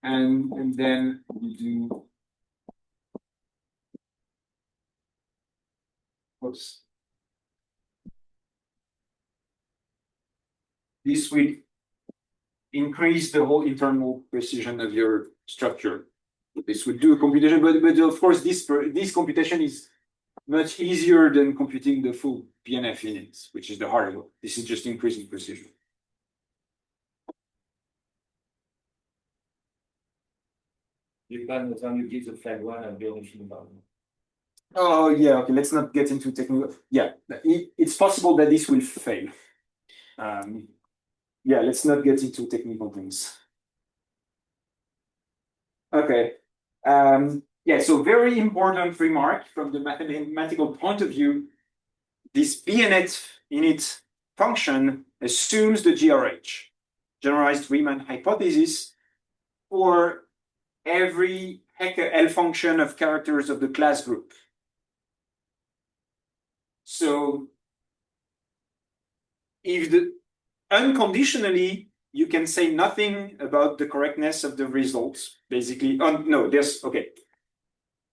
and then you do, oops. This will increase the whole internal precision of your structure. This will do a computation, but of course this computation is much easier than computing the full BNF init, which is the harder one. This is just increasing precision. You can give the flag 1 and be on. Oh yeah, okay. Let's not get into technical. Yeah, it's possible that this will fail. Yeah, let's not get into technical things. Okay. Yeah, so very important remark from the mathematical point of view. This BNF init function assumes the GRH, generalized Riemann hypothesis, for every Hecke L function of characters of the class group. So if unconditionally, you can say nothing about the correctness of the results, basically. Oh, no, there's, okay.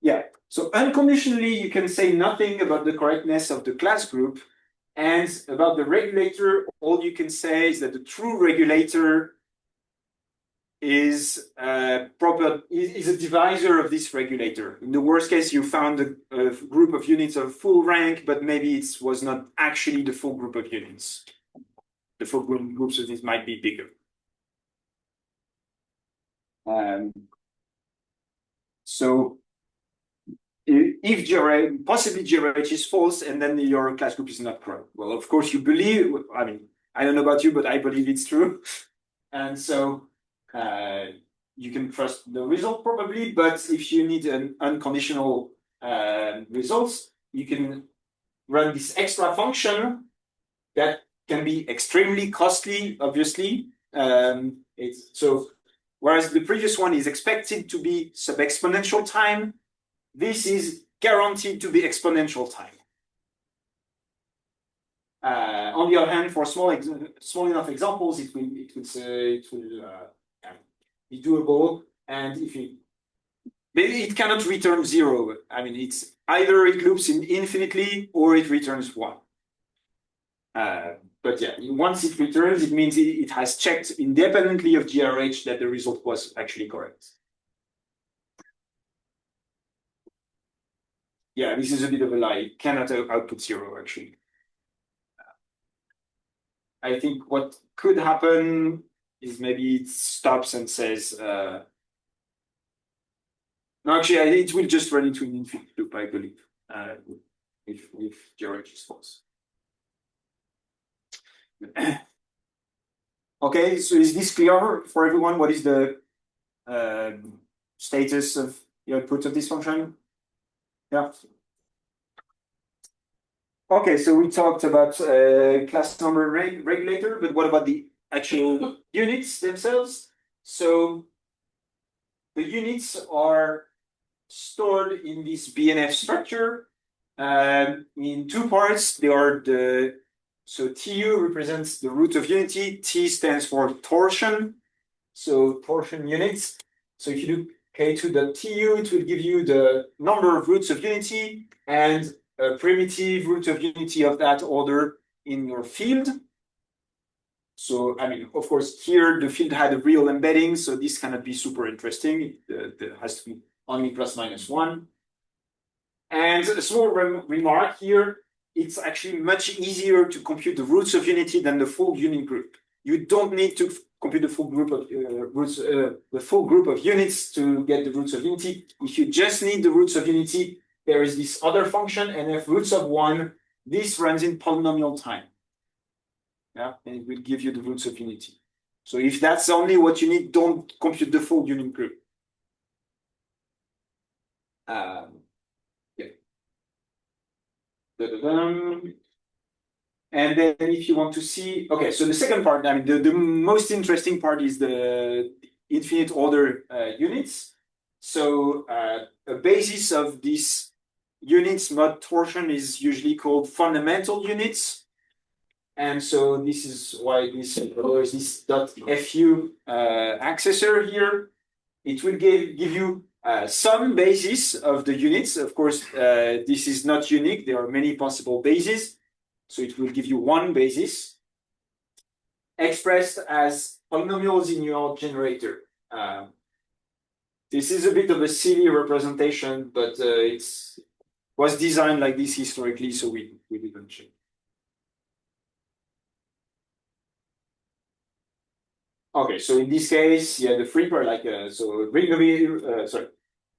Yeah, So unconditionally, you can say nothing about the correctness of the class group. And about the regulator, all you can say is that the true regulator is is a divisor of this regulator. In the worst case, you found a group of units of full rank, but maybe it was not actually the full group of units. The full groups of these might be bigger. So if GRH, possibly GRH is false, and then your class group is not correct. Well, of course you believe, I mean, I don't know about you, but I believe it's true. And so you can trust the result probably, but if you need an unconditional results, you can run this extra function that can be extremely costly, obviously. So whereas the previous one is expected to be sub-exponential time, this is guaranteed to be exponential time. On the other hand, for small enough examples, it will be doable, and it cannot return 0. I mean, it's either it loops infinitely or it returns 1. But yeah, once it returns, it means it has checked independently of GRH that the result was actually correct. Yeah, this is a bit of a lie. It cannot output 0, actually. I think what could happen is maybe it stops and says, no, actually, it will just run into an infinite loop, I believe, if GRH is false. Okay, so is this clear for everyone? What is the status of the output of this function? Yeah. Okay, so we talked about class number regulator, but what about the actual units themselves? So the units are stored in this BNF structure in 2 parts. They are so TU represents the root of unity. T stands for torsion. So torsion units. So if you do K2.tu, it will give you the number of roots of unity and a primitive root of unity of that order in your field. So, I mean, of course, here the field had a real embedding, so this cannot be super interesting. It has to be only plus minus 1. And a small remark here, it's actually much easier to compute the roots of unity than the full unit group. You don't need to compute the full group of units to get the roots of unity. If you just need the roots of unity, there is this other function, and if roots of 1, this runs in polynomial time. Yeah, and it will give you the roots of unity. So if that's only what you need, don't compute the full unit group. Yeah. And then if you want to see, okay, so the second part, I mean, the most interesting part is the infinite order units. So a basis of these units mod torsion is usually called fundamental units. And so this is why this .fu accessor here. It will give you some basis of the units. Of course, this is not unique. There are many possible bases. So it will give you one basis expressed as polynomials in your generator. This is a bit of a silly representation, but it was designed like this historically, so we didn't change. Okay, so in this case, yeah, the free part, like so ring of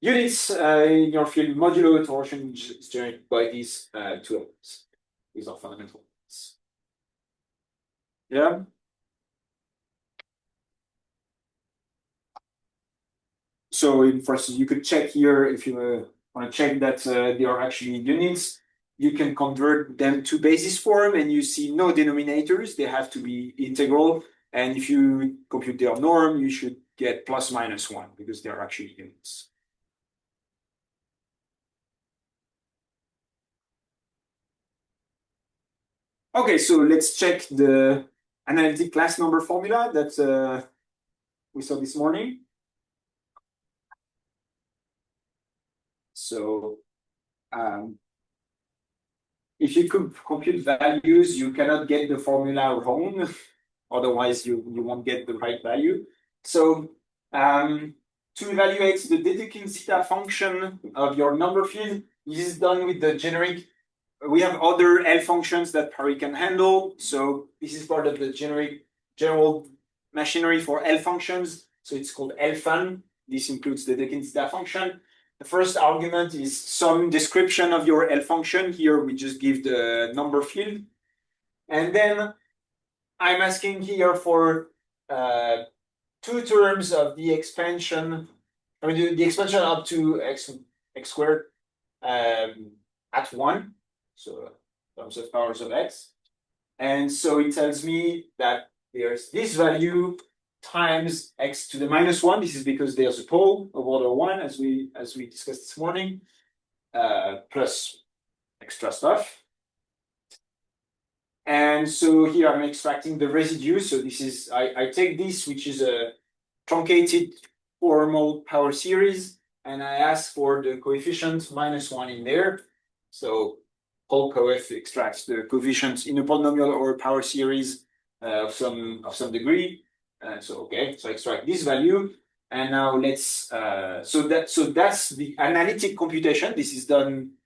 units in your field modulo torsion is generated by these 2 elements. These are fundamental elements. Yeah. So for instance, you could check here if you want to check that they are actually units. You can convert them to basis form, and you see no denominators. They have to be integral. And if you compute their norm, you should get plus minus 1 because they are actually units. Okay, so let's check the analytic class number formula that we saw this morning. So if you could compute values, you cannot get the formula wrong. Otherwise, you won't get the right value. So to evaluate the dedekind theta function of your number field, this is done with the generic. We have other L functions that PARI can handle. So this is part of the general machinery for L functions. So it's called L-fun. This includes the dedekind theta function. The first argument is some description of your L function. Here we just give the number field. And then I'm asking here for two terms of the expansion. I mean, the expansion up to x squared at 1. So terms of powers of x. And so it tells me that there's this value times x to the -1. This is because there's a pole of order 1, as we discussed this morning, plus extra stuff. And so here I'm extracting the residue. So this is, I take this, which is a truncated formal power series, and I ask for the coefficient -1 in there. So Paul coef extracts the coefficients in a polynomial or a power series of some degree. So okay, so I extract this value, and now let's so that's the analytic computation. This is done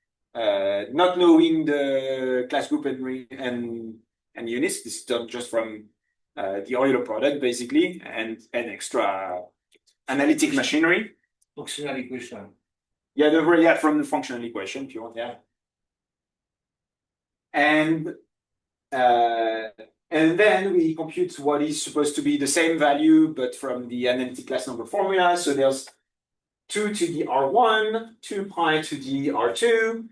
not knowing the class group and units. This is done just from the Euler product basically, and extra analytic machinery. Functional equation. Yeah, from the functional equation if you want. Yeah. And then we compute what is supposed to be the same value, but from the analytic class number formula. So there's 2 to the R1, 2 pi to the R2,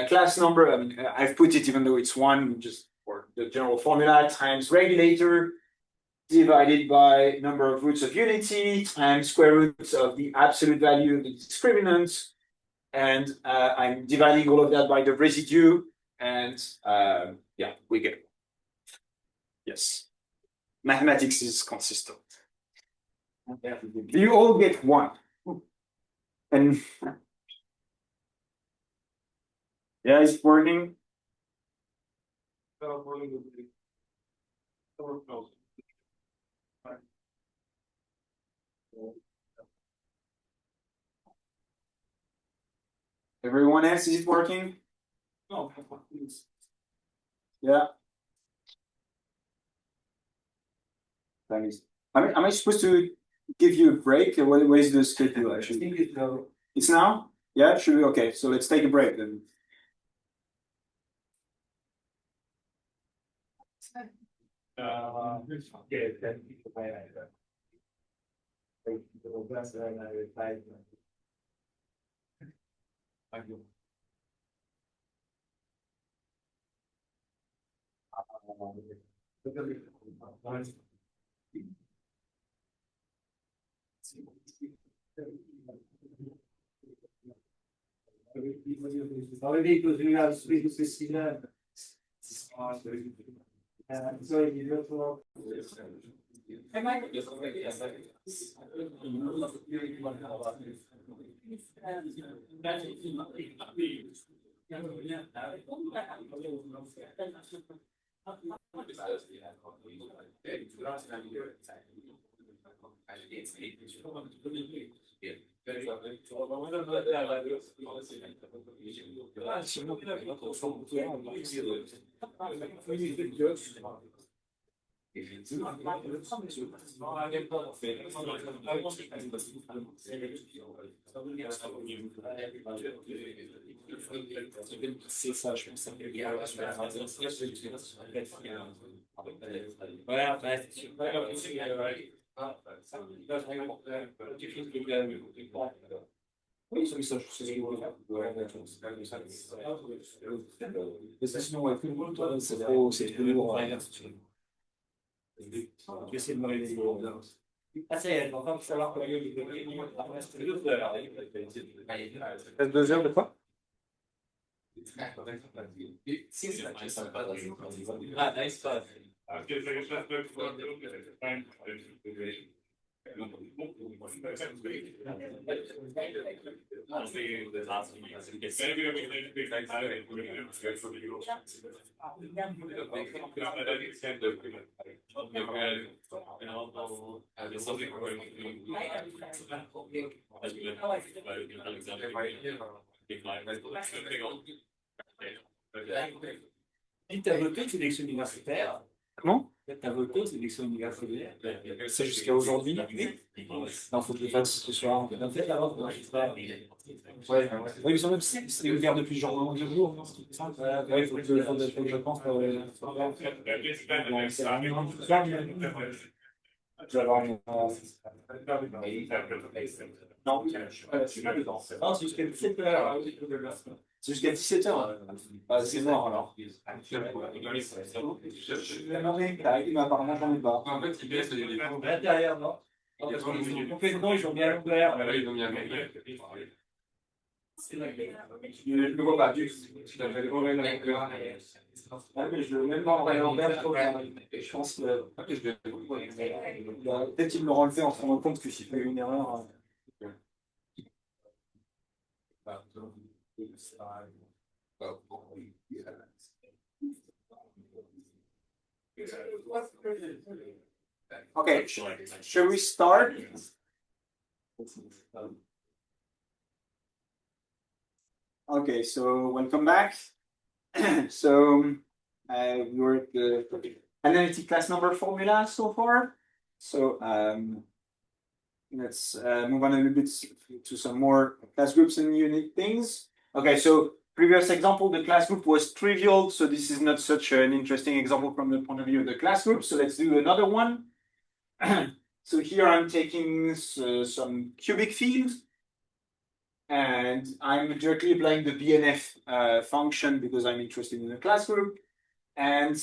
class number. I mean, I've put it even though it's 1, just for the general formula, times regulator divided by number of roots of unity times square roots of the absolute value of the discriminant. And I'm dividing all of that by the residue. And yeah, we get it. Yes. Mathematics is consistent. You all get 1. And yeah, it's working. Everyone else, is it working? No. Yeah. Am I supposed to give you a break? Where is the schedule actually? I think it's now. It's now? Yeah, should we? Okay, so let's take a break then. Okay, thank you for my Thank you. Already because we have speaking to Christina. So you know, Deuxième de quoi? Ah, nice. T'as voté aux élections universitaires? Comment? T'as voté aux élections universitaires? C'est jusqu'à aujourd'hui. Non, faut que je le fasse ce soir. En fait, avant, ouais, oui, mais même si c'est ouvert depuis genre 2 jours, non? Ouais, il faut que je pense. Je vais avoir une. Non, c'est jusqu'à 17h. C'est jusqu'à 17h. Ah, c'est mort alors. Il m'a apparemment j'en ai pas. En fait, il baisse les À l'intérieur, non? Complètement, ils ont mis à l'envers. Ils ont mis un nombre. Je ne le vois pas. Tu t'appelles Aurel avec le. Ah, mais je le même en l'envers. Je pense que. Peut-être qu'ils me l'ont enlevé en se rendant compte que s'il fait une erreur. Okay, shall we start? Okay, so welcome back. So we were at the analytic class number formula so far. So let's move on a little bit to some more class groups and unique things. Okay, so previous example, the class group was trivial, so this is not such an interesting example from the point of view of the class group. So let's do another one. So here I'm taking some cubic fields, and I'm directly applying the BNF function because I'm interested in the class group. And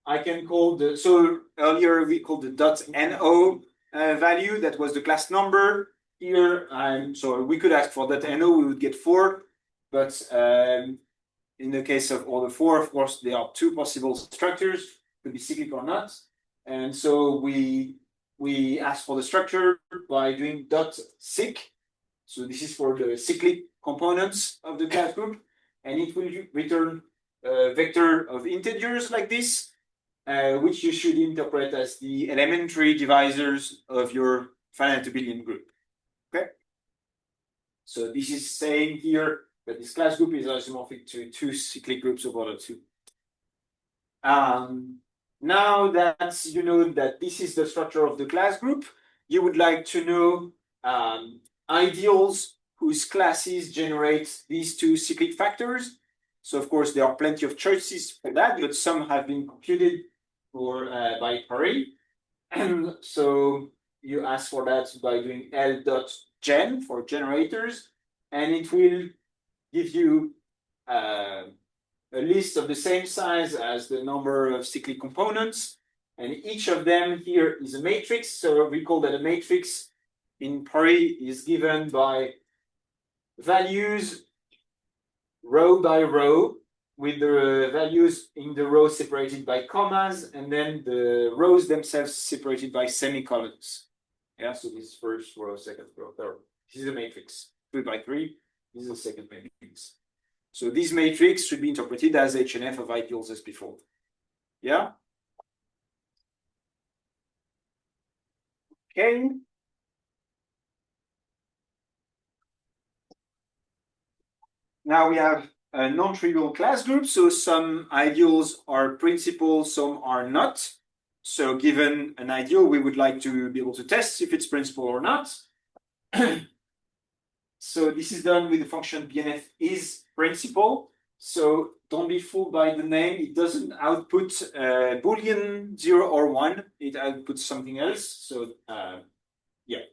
I can call the, so earlier we called the .no value, that was the class number. Here, so we could ask for .no, we would get 4, but in the case of all the 4, of course, there are 2 possible structures, could be cyclic or not. And so we ask for the structure by doing .cyc. So this is for the cyclic components of the class group, and it will return a vector of integers like this, which you should interpret as the elementary divisors of your finite abelian group. Okay? So this is saying here that this class group is isomorphic to 2 cyclic groups of order 2. Now that you know that this is the structure of the class group, you would like to know ideals whose classes generate these 2 cyclic factors. So of course there are plenty of choices for that, but some have been computed for by PARI. And so you ask for that by doing L.gen for generators, and it will give you a list of the same size as the number of cyclic components, and each of them here is a matrix. So recall that a matrix in PARI is given by values row by row, with the values in the row separated by commas, and then the rows themselves separated by semicolons. Yeah, so this first row, second row, third. This is a matrix, 3 by 3. This is the second matrix. So this matrix should be interpreted as H and F of ideals as before. Yeah? Okay. Now we have a non-trivial class group. So some ideals are principal, some are not. So given an ideal, we would like to be able to test if it's principal or not. So this is done with the function BNF is principal. So don't be fooled by the name. It doesn't output Boolean 0 or 1. It outputs something else. So yeah,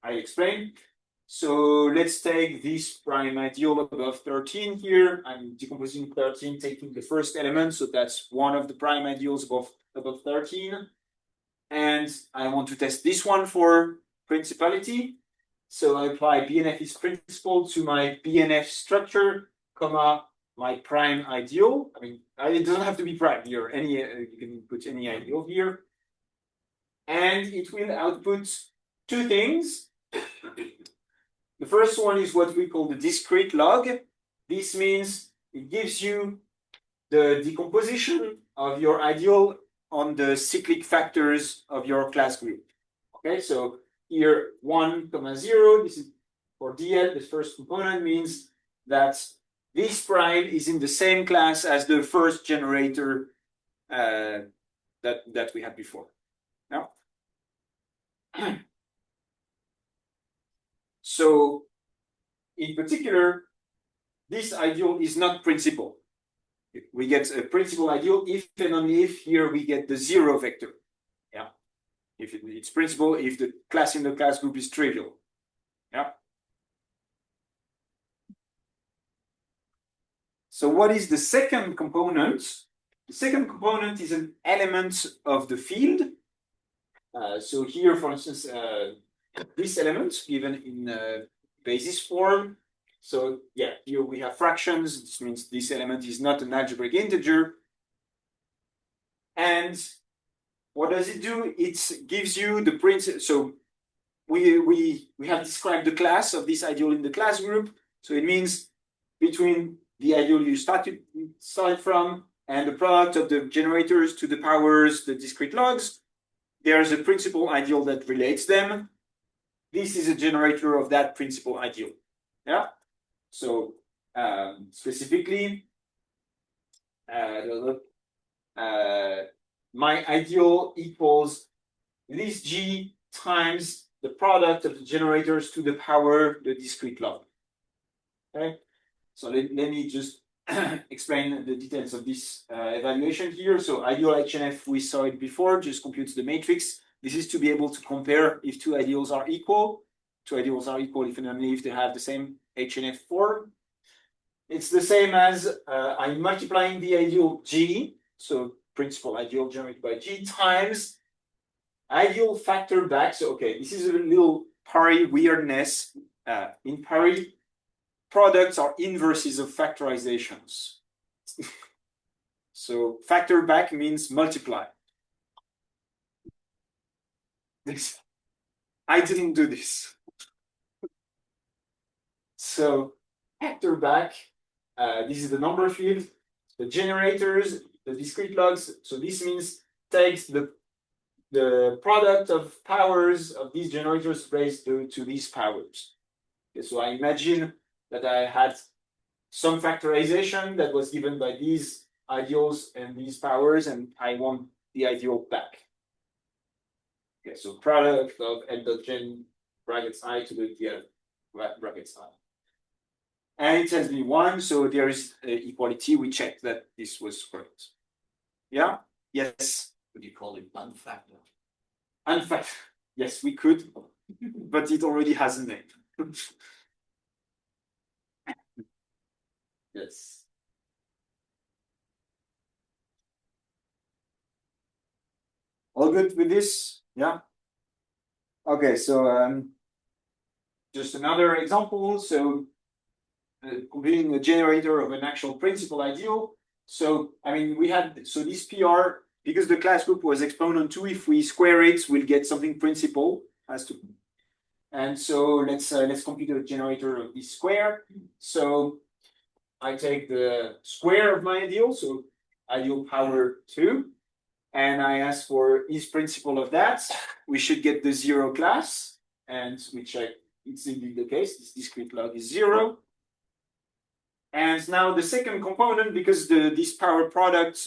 I explained. So let's take this prime ideal above 13 here. I'm decomposing 13, taking the first element. So that's one of the prime ideals above 13. And I want to test this one for principality. So I apply BNF is principal to my BNF structure, comma, my prime ideal. I mean, it doesn't have to be prime here. You can put any ideal here. And it will output two things. The first one is what we call the discrete log. This means it gives you the decomposition of your ideal on the cyclic factors of your class group. Okay, so here 1, 0, this is for DL, the first component means that this prime is in the same class as the first generator that we had before. Now, so in particular, this ideal is not principal. We get a principal ideal if and only if here we get the 0 vector. Yeah, if it's principal, if the class in the class group is trivial. Yeah. So what is the second component? The second component is an element of the field. So here, for instance, this element given in basis form. So yeah, here we have fractions. This means this element is not an algebraic integer. And what does it do? It gives you the principal. So we have described the class of this ideal in the class group. So it means between the ideal you started from and the product of the generators to the powers, the discrete logs, there's a principal ideal that relates them. This is a generator of that principal ideal. Yeah. So specifically, my ideal equals this G times the product of the generators to the power the discrete log. Okay. So let me just explain the details of this evaluation here. So ideal HNF, we saw it before, just computes the matrix. This is to be able to compare if two ideals are equal. Two ideals are equal if and only if they have the same HNF form. It's the same as I'm multiplying the ideal G, so principal ideal generated by G, times ideal factor back. So okay, this is a little PARI weirdness. In PARI, products are inverses of factorizations. So factor back means multiply. I didn't do this. So factor back, this is the number field, the generators, the discrete logs. So this means takes the product of powers of these generators raised to these powers. Okay, so I imagine that I had some factorization that was given by these ideals and these powers, and I want the ideal back. Okay, so product of L dot gen brackets I to the DL brackets I. And it tells me 1, so there is equality. We checked that this was correct. Yeah? Yes? Would you call it unfactor? Unfactor. Yes, we could, but it already has a name. Yes. All good with this? Yeah? Okay, so just another example. So computing a generator of an actual principal ideal. So, I mean, we had, so this PR, because the class group was exponent 2, if we square it, we'll get something principal, has to. And so let's compute a generator of this square. So I take the square of my ideal, so ideal power 2, and I ask for is principal of that. We should get the 0 class, and we check it's indeed the case. This discrete log is 0. And now the second component, because this power product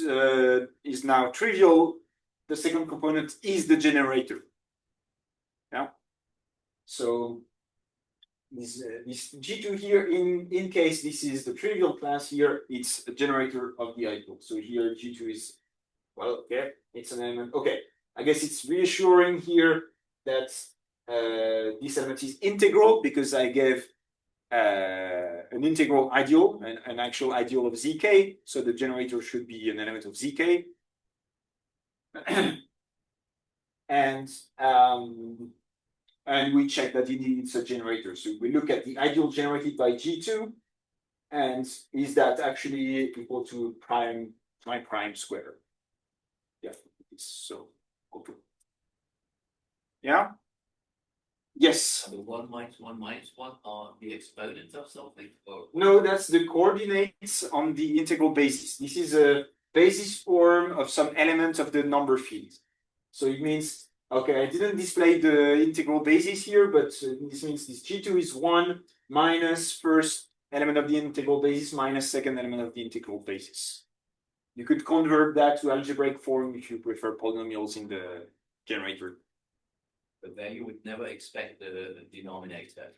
is now trivial, the second component is the generator. Yeah. So this G2 here, in case this is the trivial class here, it's a generator of the ideal. So here G2 is, well, okay, it's an element. Okay, I guess it's reassuring here that this element is integral because I gave an integral ideal, an actual ideal of zk. So the generator should be an element of zk. And we check that indeed it's a generator. So we look at the ideal generated by G2, and is that actually equal to my prime square? Yeah, it's so open. Yeah. Yes. The 1 minus 1 minus 1 are the exponents of something? Or No, that's the coordinates on the integral basis. This is a basis form of some element of the number field. So it means, okay, I didn't display the integral basis here, but this means this G2 is 1 minus first element of the integral basis minus second element of the integral basis. You could convert that to algebraic form if you prefer polynomials in the generator. But then you would never expect the denominator,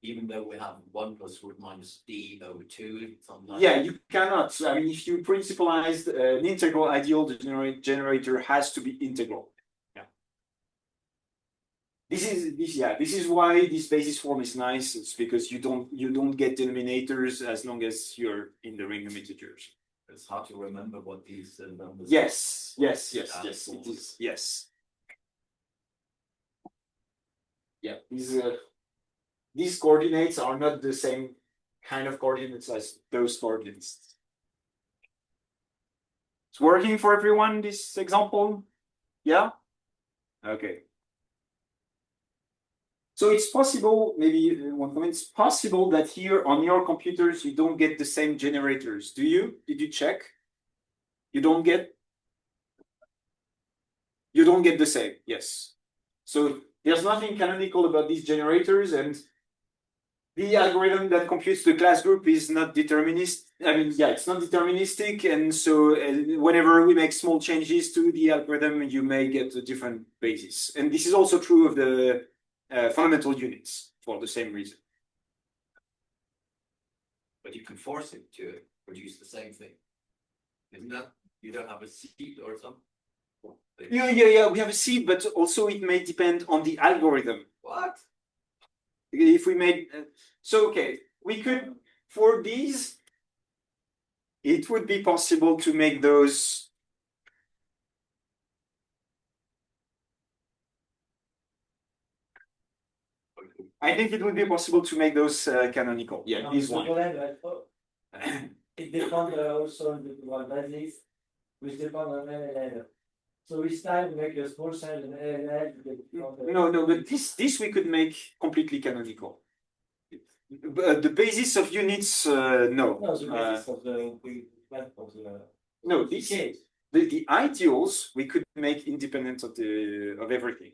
even though we have 1 plus root minus d over 2, something like Yeah, that. you cannot. I mean, if you principalize an integral ideal, the generator has to be integral. Yeah. This is why this basis form is nice. It's because you don't get denominators as long as you're in the ring of integers. It's hard to remember what these numbers Yes, it is. Yes. Yeah, these coordinates are not the same kind of coordinates as those coordinates. It's working for everyone, this example? Yeah? Okay. So it's possible, maybe one comment, it's possible that here on your computers you don't get the same generators. Do you? Did you check? You don't get the same, yes. So there's nothing canonical about these generators, and the algorithm that computes the class group is not deterministic. I mean, yeah, it's not deterministic, and so whenever we make small changes to the algorithm, you may get a different basis. And this is also true of the fundamental units for the same reason. But you can force it to produce the same thing. Isn't that? You don't have a seed or something? Yeah, we have a seed, but also it may depend on the algorithm. What? If we made, so okay, we could, for these, it would be possible to make those. I think it would be possible to make those canonical. Yeah, this one. It depends also on the one basis, which depends on LLL. So each time we make a small size and LLL. No, but this we could make completely canonical. But the basis of units, no. No, the basis of the No, this the ideals we could make independent of everything.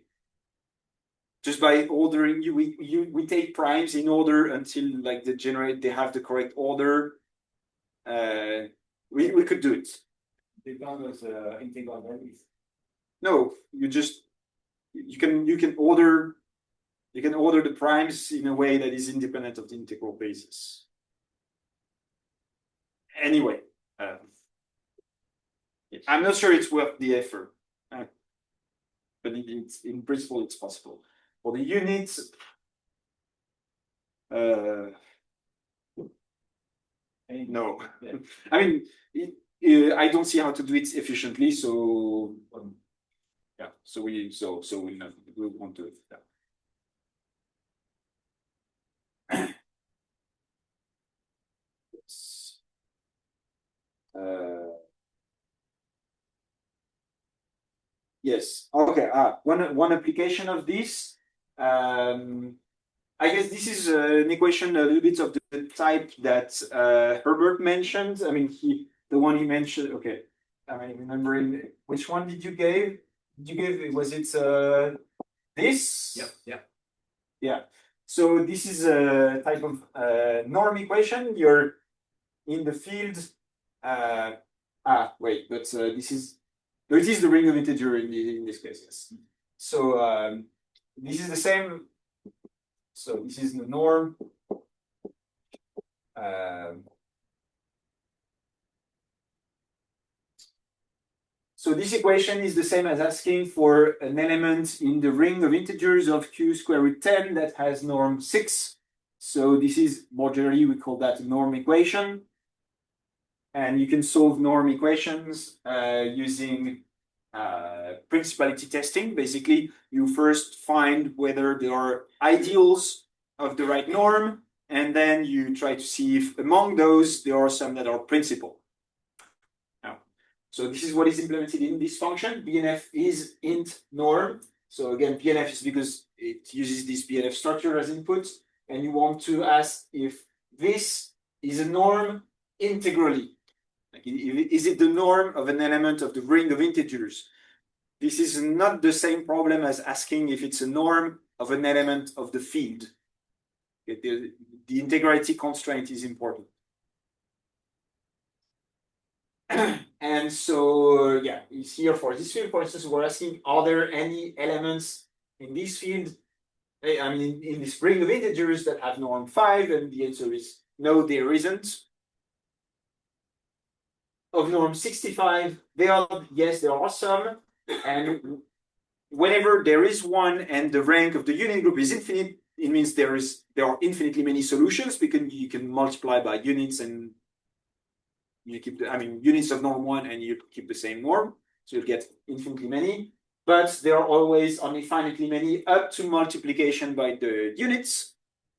Just by ordering, we take primes in order until like they have the correct order. We could do it. Depends on the integral values. No, you can order the primes in a way that is independent of the integral basis. Anyway, I'm not sure it's worth the effort, but in principle it's possible. For the units, no. I mean, I don't see how to do it efficiently, so yeah. So we won't do it. Yeah. Yes. Yes. Okay. One application of this. I guess this is an equation a little bit of the type that Herbert mentioned. I mean, the one he mentioned. Okay. Am I remembering which one did you give? Was it this? Yeah. So this is a type of norm equation. You're in the field. Wait, but this is. It is the ring of integer in this case, yes. So this is the same. So this is the norm. So this equation is the same as asking for an element in the ring of integers of q square root 10 that has norm 6. So this is, more generally, we call that a norm equation. And you can solve norm equations using principality testing. Basically, you first find whether there are ideals of the right norm, and then you try to see if among those there are some that are principal. Now, so this is what is implemented in this function. BNF is int norm. So again, BNF is because it uses this BNF structure as input, and you want to ask if this is a norm integrally. Like, is it the norm of an element of the ring of integers? This is not the same problem as asking if it's a norm of an element of the field. Okay, the integrality constraint is important. And so, yeah, it's here for this field, for instance, we're asking, are there any elements in this field, I mean, in this ring of integers that have norm 5? And the answer is no, there isn't. Of norm 65, yes, there are some. And whenever there is one and the rank of the unit group is infinite, it means there are infinitely many solutions, because you can multiply by units and you keep units of norm 1 and you keep the same norm, so you'll get infinitely many. But there are always only finitely many up to multiplication by the units.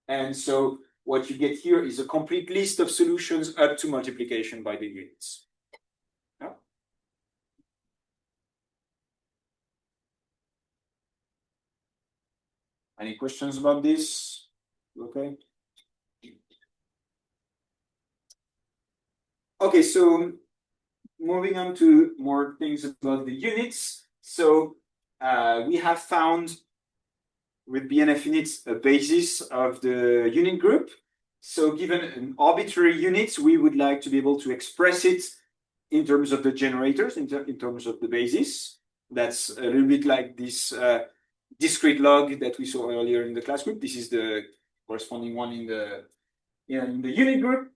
And so what you get here is a complete list of solutions up to multiplication by the units. Yeah. Any questions about this? Okay. Okay, so moving on to more things about the units. So we have found with BNF units a basis of the unit group. So given an arbitrary unit, we would like to be able to express it in terms of the generators, in terms of the basis. That's a little bit like this discrete log that we saw earlier in the class group. This is the corresponding one in the unit group.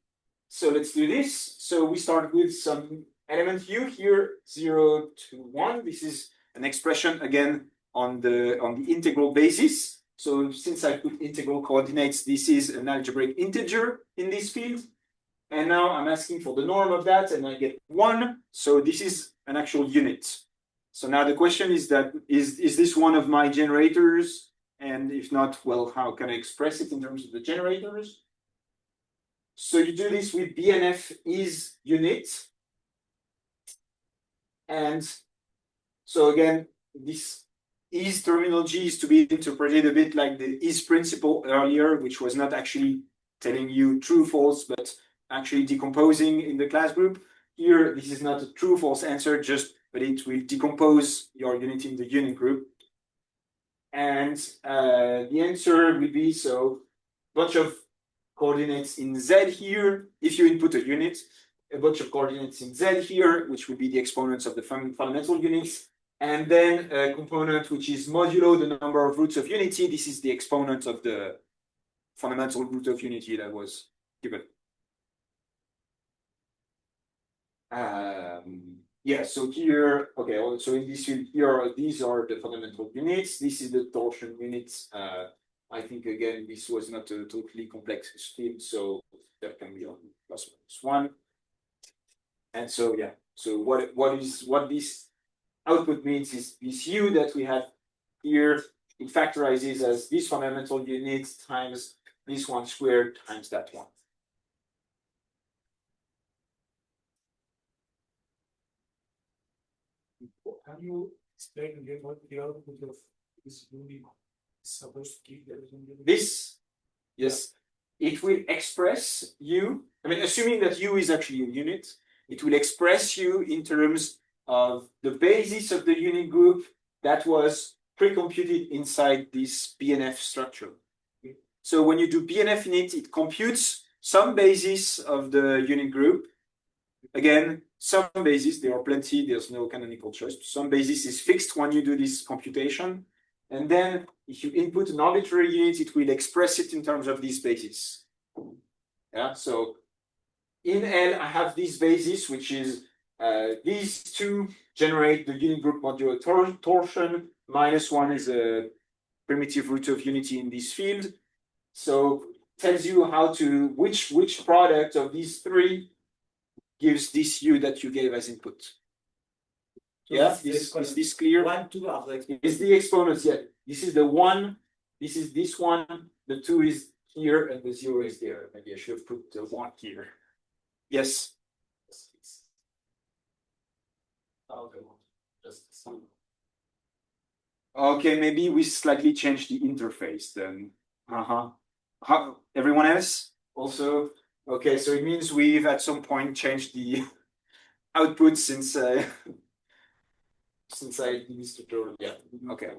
So let's do this. So we start with some element u here, 0 to 1. This is an expression again on the integral basis. So since I put integral coordinates, this is an algebraic integer in this field. And now I'm asking for the norm of that, and I get 1. So this is an actual unit. So now the question is that, is this one of my generators? And if not, well, how can I express it in terms of the generators? So you do this with BNF is unit. And so again, this is terminology is to be interpreted a bit like the is principle earlier, which was not actually telling you true, false, but actually decomposing in the class group. Here, this is not a true, false answer, but it will decompose your unit in the unit group. And the answer will be, so a bunch of coordinates in Z here, if you input a unit, a bunch of coordinates in Z here, which will be the exponents of the fundamental units, and then a component which is modulo the number of roots of unity. This is the exponent of the fundamental root of unity that was given. Yeah, so here, okay, so in this field here, these are the fundamental units. This is the torsion units. I think again, this was not a totally complex field, so that can be on +1. And so yeah, so what this output means is this u that we have here, it factorizes as this fundamental unit times this one squared times that one. Can you explain again what the output of this unit is supposed to give? This, yes, it will express u. I mean, assuming that u is actually a unit, it will express u in terms of the basis of the unit group that was pre-computed inside this BNF structure. So when you do BNF init, it computes some basis of the unit group. Again, some basis, there are plenty, there's no canonical choice. Some basis is fixed when you do this computation. And then if you input an arbitrary unit, it will express it in terms of this basis. Yeah, so in L, I have this basis, which is these two generate the unit group modulo torsion, -1 is a primitive root of unity in this field. So tells you how to, which product of these three gives this u that you gave as input. So yeah, is this clear? 1, 2 are the exponents. Is the exponents, yeah. This is the 1, this is this one, the 2 is here, and the 0 is there. Maybe I should have put the 1 here. Yes. Okay, just some. Okay, maybe we slightly change the interface then. How, everyone else also? Okay, so it means we've at some point changed the output since since I used to draw. Yeah, okay.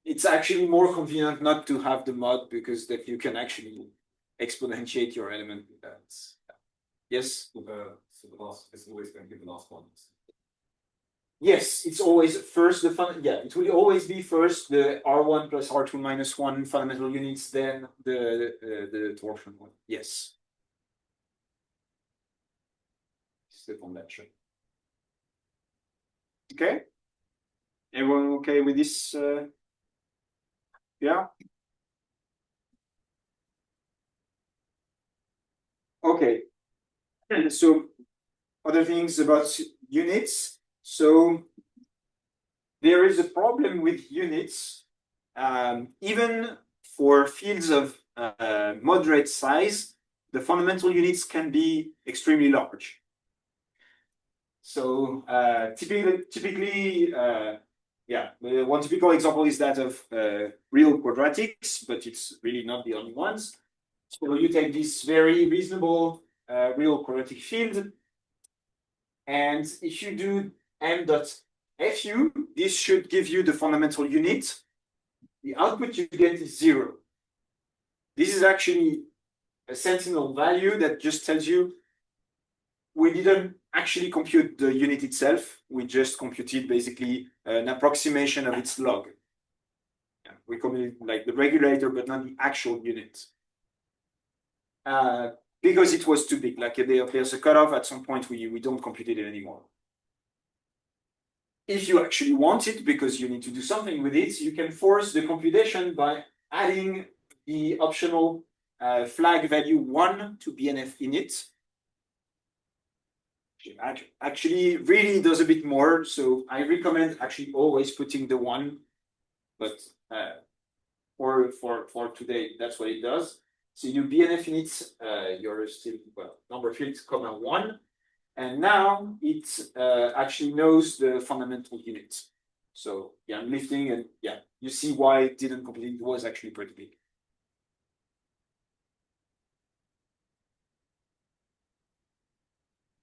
It's actually more convenient not to have the mod because that you can actually exponentiate your element with that. Yes? So the last, it's always going to be the last one. Yes, it's always first the fun. Yeah, it will always be first the R1 plus R2 minus 1 fundamental units, then the torsion one. Yes. Step on that. Okay. Everyone okay with this? Yeah. Okay. So other things about units. So there is a problem with units, even for fields of moderate size, the fundamental units can be extremely large. So typically, yeah, one typical example is that of real quadratics, but it's really not the only ones. So you take this very reasonable real quadratic field, and if you do m dot fu, this should give you the fundamental unit. The output you get is 0. This is actually a sentinel value that just tells you we didn't actually compute the unit itself. We just computed basically an approximation of its log. Yeah, we computed like the regulator, but not the actual unit. Because it was too big, like there's a cutoff at some point we don't compute it anymore. If you actually want it, because you need to do something with it, you can force the computation by adding the optional flag value 1 to BNF init. Actually, really does a bit more. So I recommend actually always putting the 1, but for today, that's what it does. So you BNF init, you're still, well, number field, comma 1. And now it actually knows the fundamental unit. So yeah, I'm lifting and yeah, you see why it didn't complete. It was actually pretty big.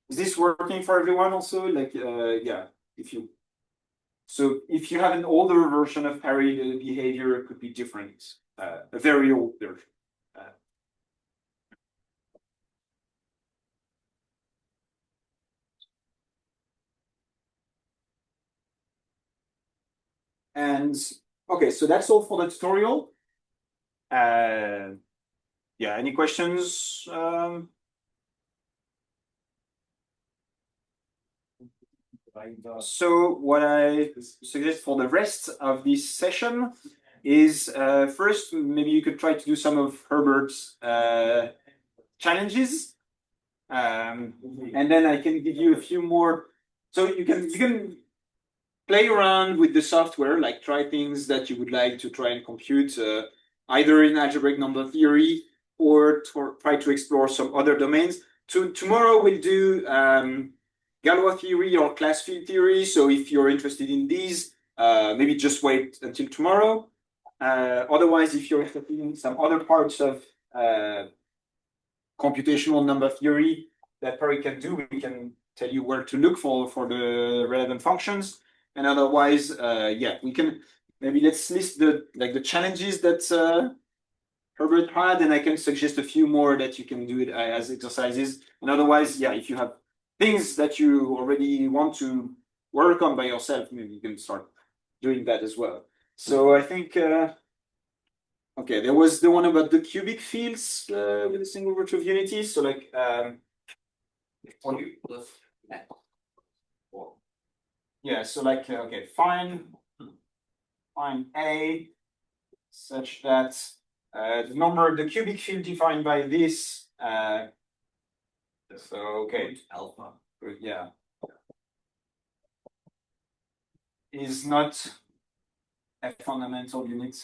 Is this working for everyone also? Like, yeah, if you have an older version of PARI, the behavior could be different. A very old version. And okay, so that's all for the tutorial. Yeah, any questions? So what I suggest for the rest of this session is first, maybe you could try to do some of Herbert's challenges. And then I can give you a few more. So you can play around with the software, like try things that you would like to try and compute, either in algebraic number theory or try to explore some other domains. Tomorrow we'll do Galois theory or class field theory. So if you're interested in these, maybe just wait until tomorrow. Otherwise, if you're interested in some other parts of computational number theory that PARI can do, we can tell you where to look for the relevant functions. And otherwise, yeah, we can maybe let's list the challenges that Herbert had, and I can suggest a few more that you can do it as exercises. And otherwise, yeah, if you have things that you already want to work on by yourself, maybe you can start doing that as well. So I think, okay, there was the one about the cubic fields with a single root of unity. So like, yeah, so like, okay, find A such that the cubic field defined by this, so okay, alpha, yeah, is not a fundamental unit.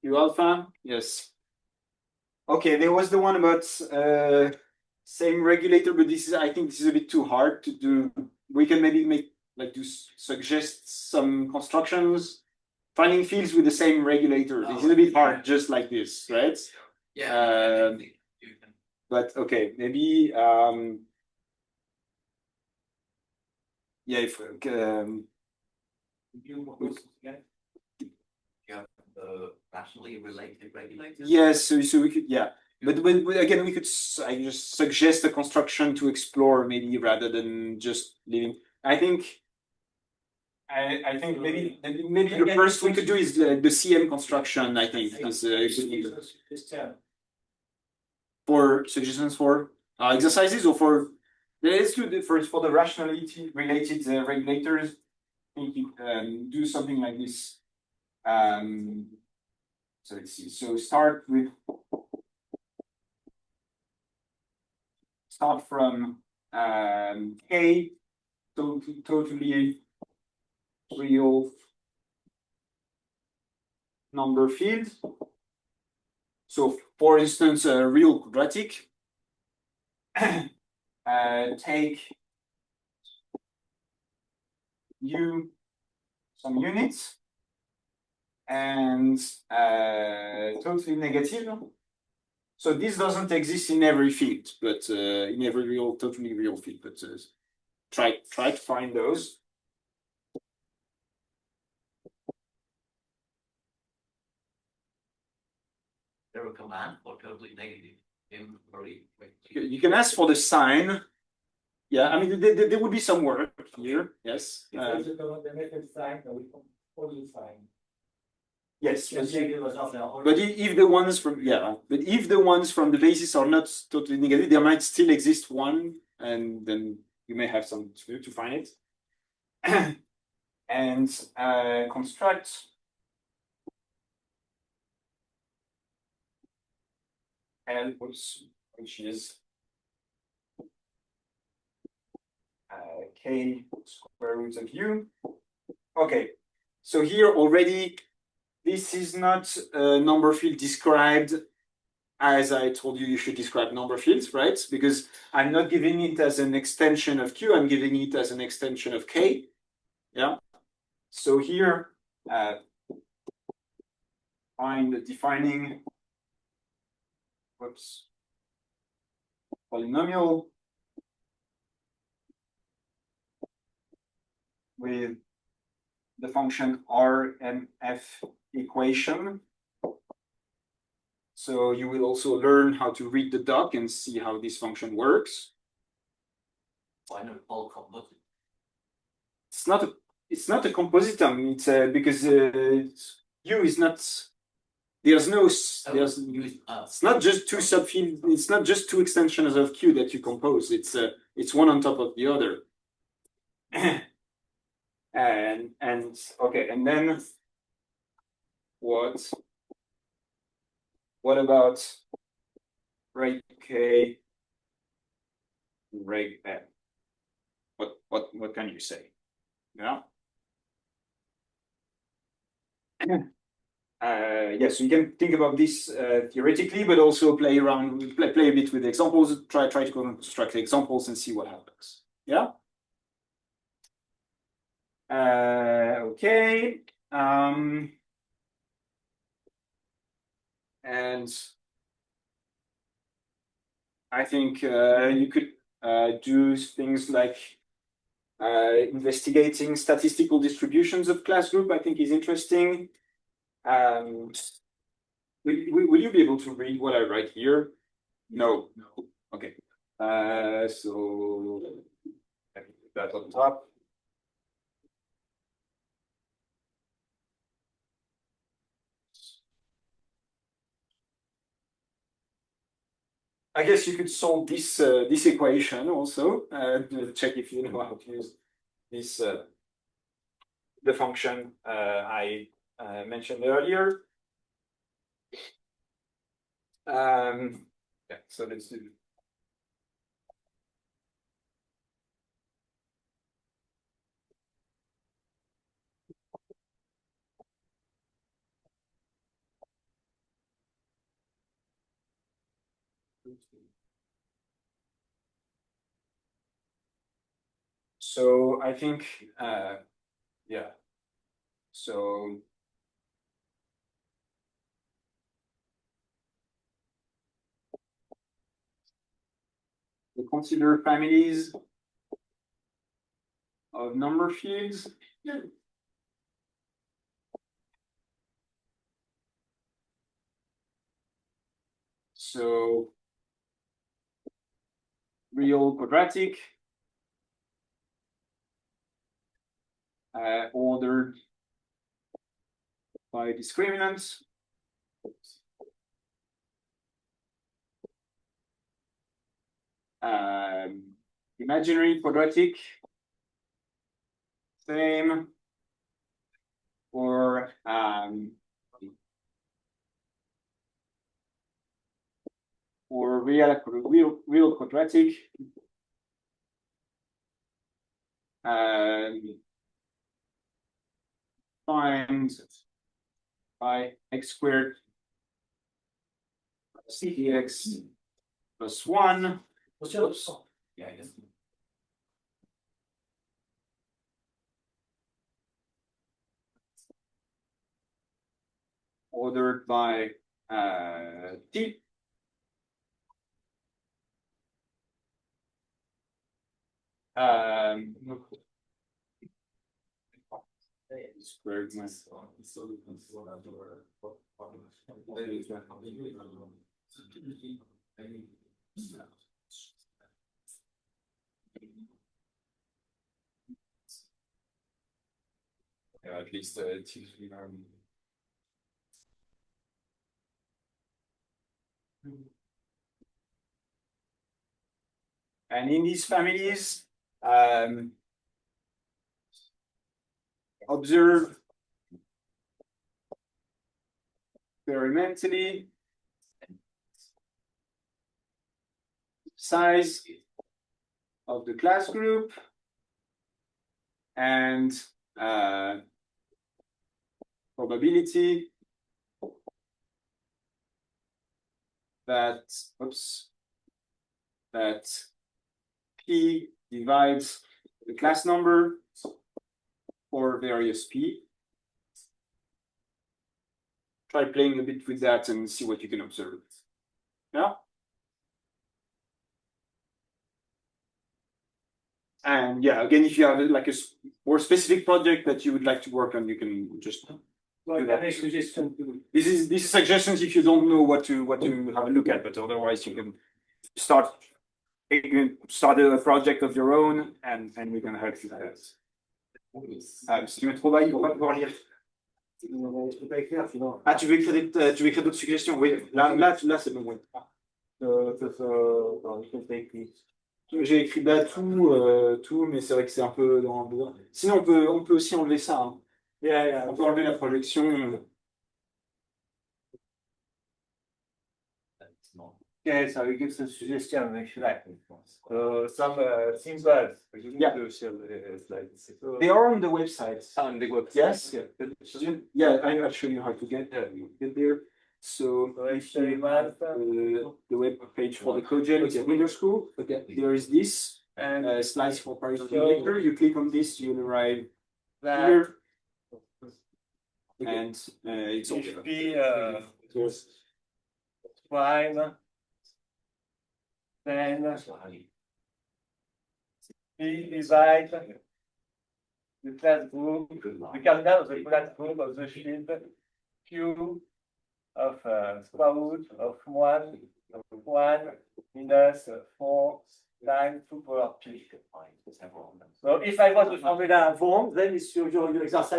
U alpha, yes. Okay, there was the one about same regulator, but I think this is a bit too hard to do. We can maybe suggest some constructions, finding fields with the same regulator. This is a bit hard, just like this, right? Yeah. I think you can. But okay, maybe yeah, if You have rationally related regulators. yes, so we could, yeah. But again, we could I just suggest a construction to explore maybe rather than just leaving. I think maybe the first we could do is the CM construction. I think is for suggestions for exercises or for let's do the first for the rationality related regulators. I think you do something like this. So let's see. So start from K, totally real number field. So for instance, a real quadratic. Take some units and totally negative. So this doesn't exist in every field, but in every totally real field. But try to find those. There a command for totally negative in PARI. You can ask for the sign. Yeah, I mean there would be some work here. Yes. The method sign, we can only sign. Yes. But But if the ones from the basis are not totally negative, there might still exist one, and then you may have some to find it. And construct L, which is K square root of U. Okay, so here already, this is not a number field described as I told you should describe number fields, right? Because I'm not giving it as an extension of Q, I'm giving it as an extension of K. Yeah. So here, find defining polynomial with the function R and F equation. So you will also learn how to read the doc and see how this function works. Why not all composite? It's not a compositum. It's because U is not. It's not just two subfields. It's not just two extensions of Q that you compose. It's one on top of the other. and okay, and then what about reg K, reg F? What can you say? Yeah. Yes, you can think about this theoretically, but also play around, play a bit with examples. Try to construct examples and see what happens. Yeah. Okay. And I think you could do things like investigating statistical distributions of class group. I think is interesting. Will you be able to read what I write here? No. Okay. So I can put that on top. I guess you could solve this this equation also. Check if you know how to use this the function I mentioned earlier. Yeah, so let's do. So I think, yeah. So we consider families of number fields. So real quadratic, ordered by discriminants. Imaginary quadratic, same, or real quadratic. Defined by x squared cx plus 1. Yeah, I guess. Ordered by t. Squared minus at least and in these families, observe experimentally size of the class group and probability that P divides the class number for various P. Try playing a bit with that and see what you can observe. Yeah. And yeah, again, if you have like a more specific project that you would like to work on, you can just. This is suggestions if you don't know what to have a look at, but otherwise you can start a project of your own and we can help you with that. Si tu mets trop bas, il ne va pas pouvoir lire. Je peux pas écrire sinon. Ah, tu veux écrire d'autres suggestions? Oui, là c'est bon, oui. J'ai écrit là tout, mais c'est vrai que c'est un peu dans le besoin. Sinon, on peut aussi enlever ça. Hein. On peut enlever la projection. Okay, so we give some suggestion if you like. Some symbols. Yeah. They are on the website. On the website. Yes. Yeah, I'll show you how to get there. So if you have the web page for the CoGel, it's Windows School. Okay. There is this slice for PARI simulator. You click on this, you'll arrive here. And it's all prime. Then P divide the class group, the cardinal of the class group of the field Q of square root of 1 minus 4 times 2 power P. So if I want the formula form, then it's your exercise.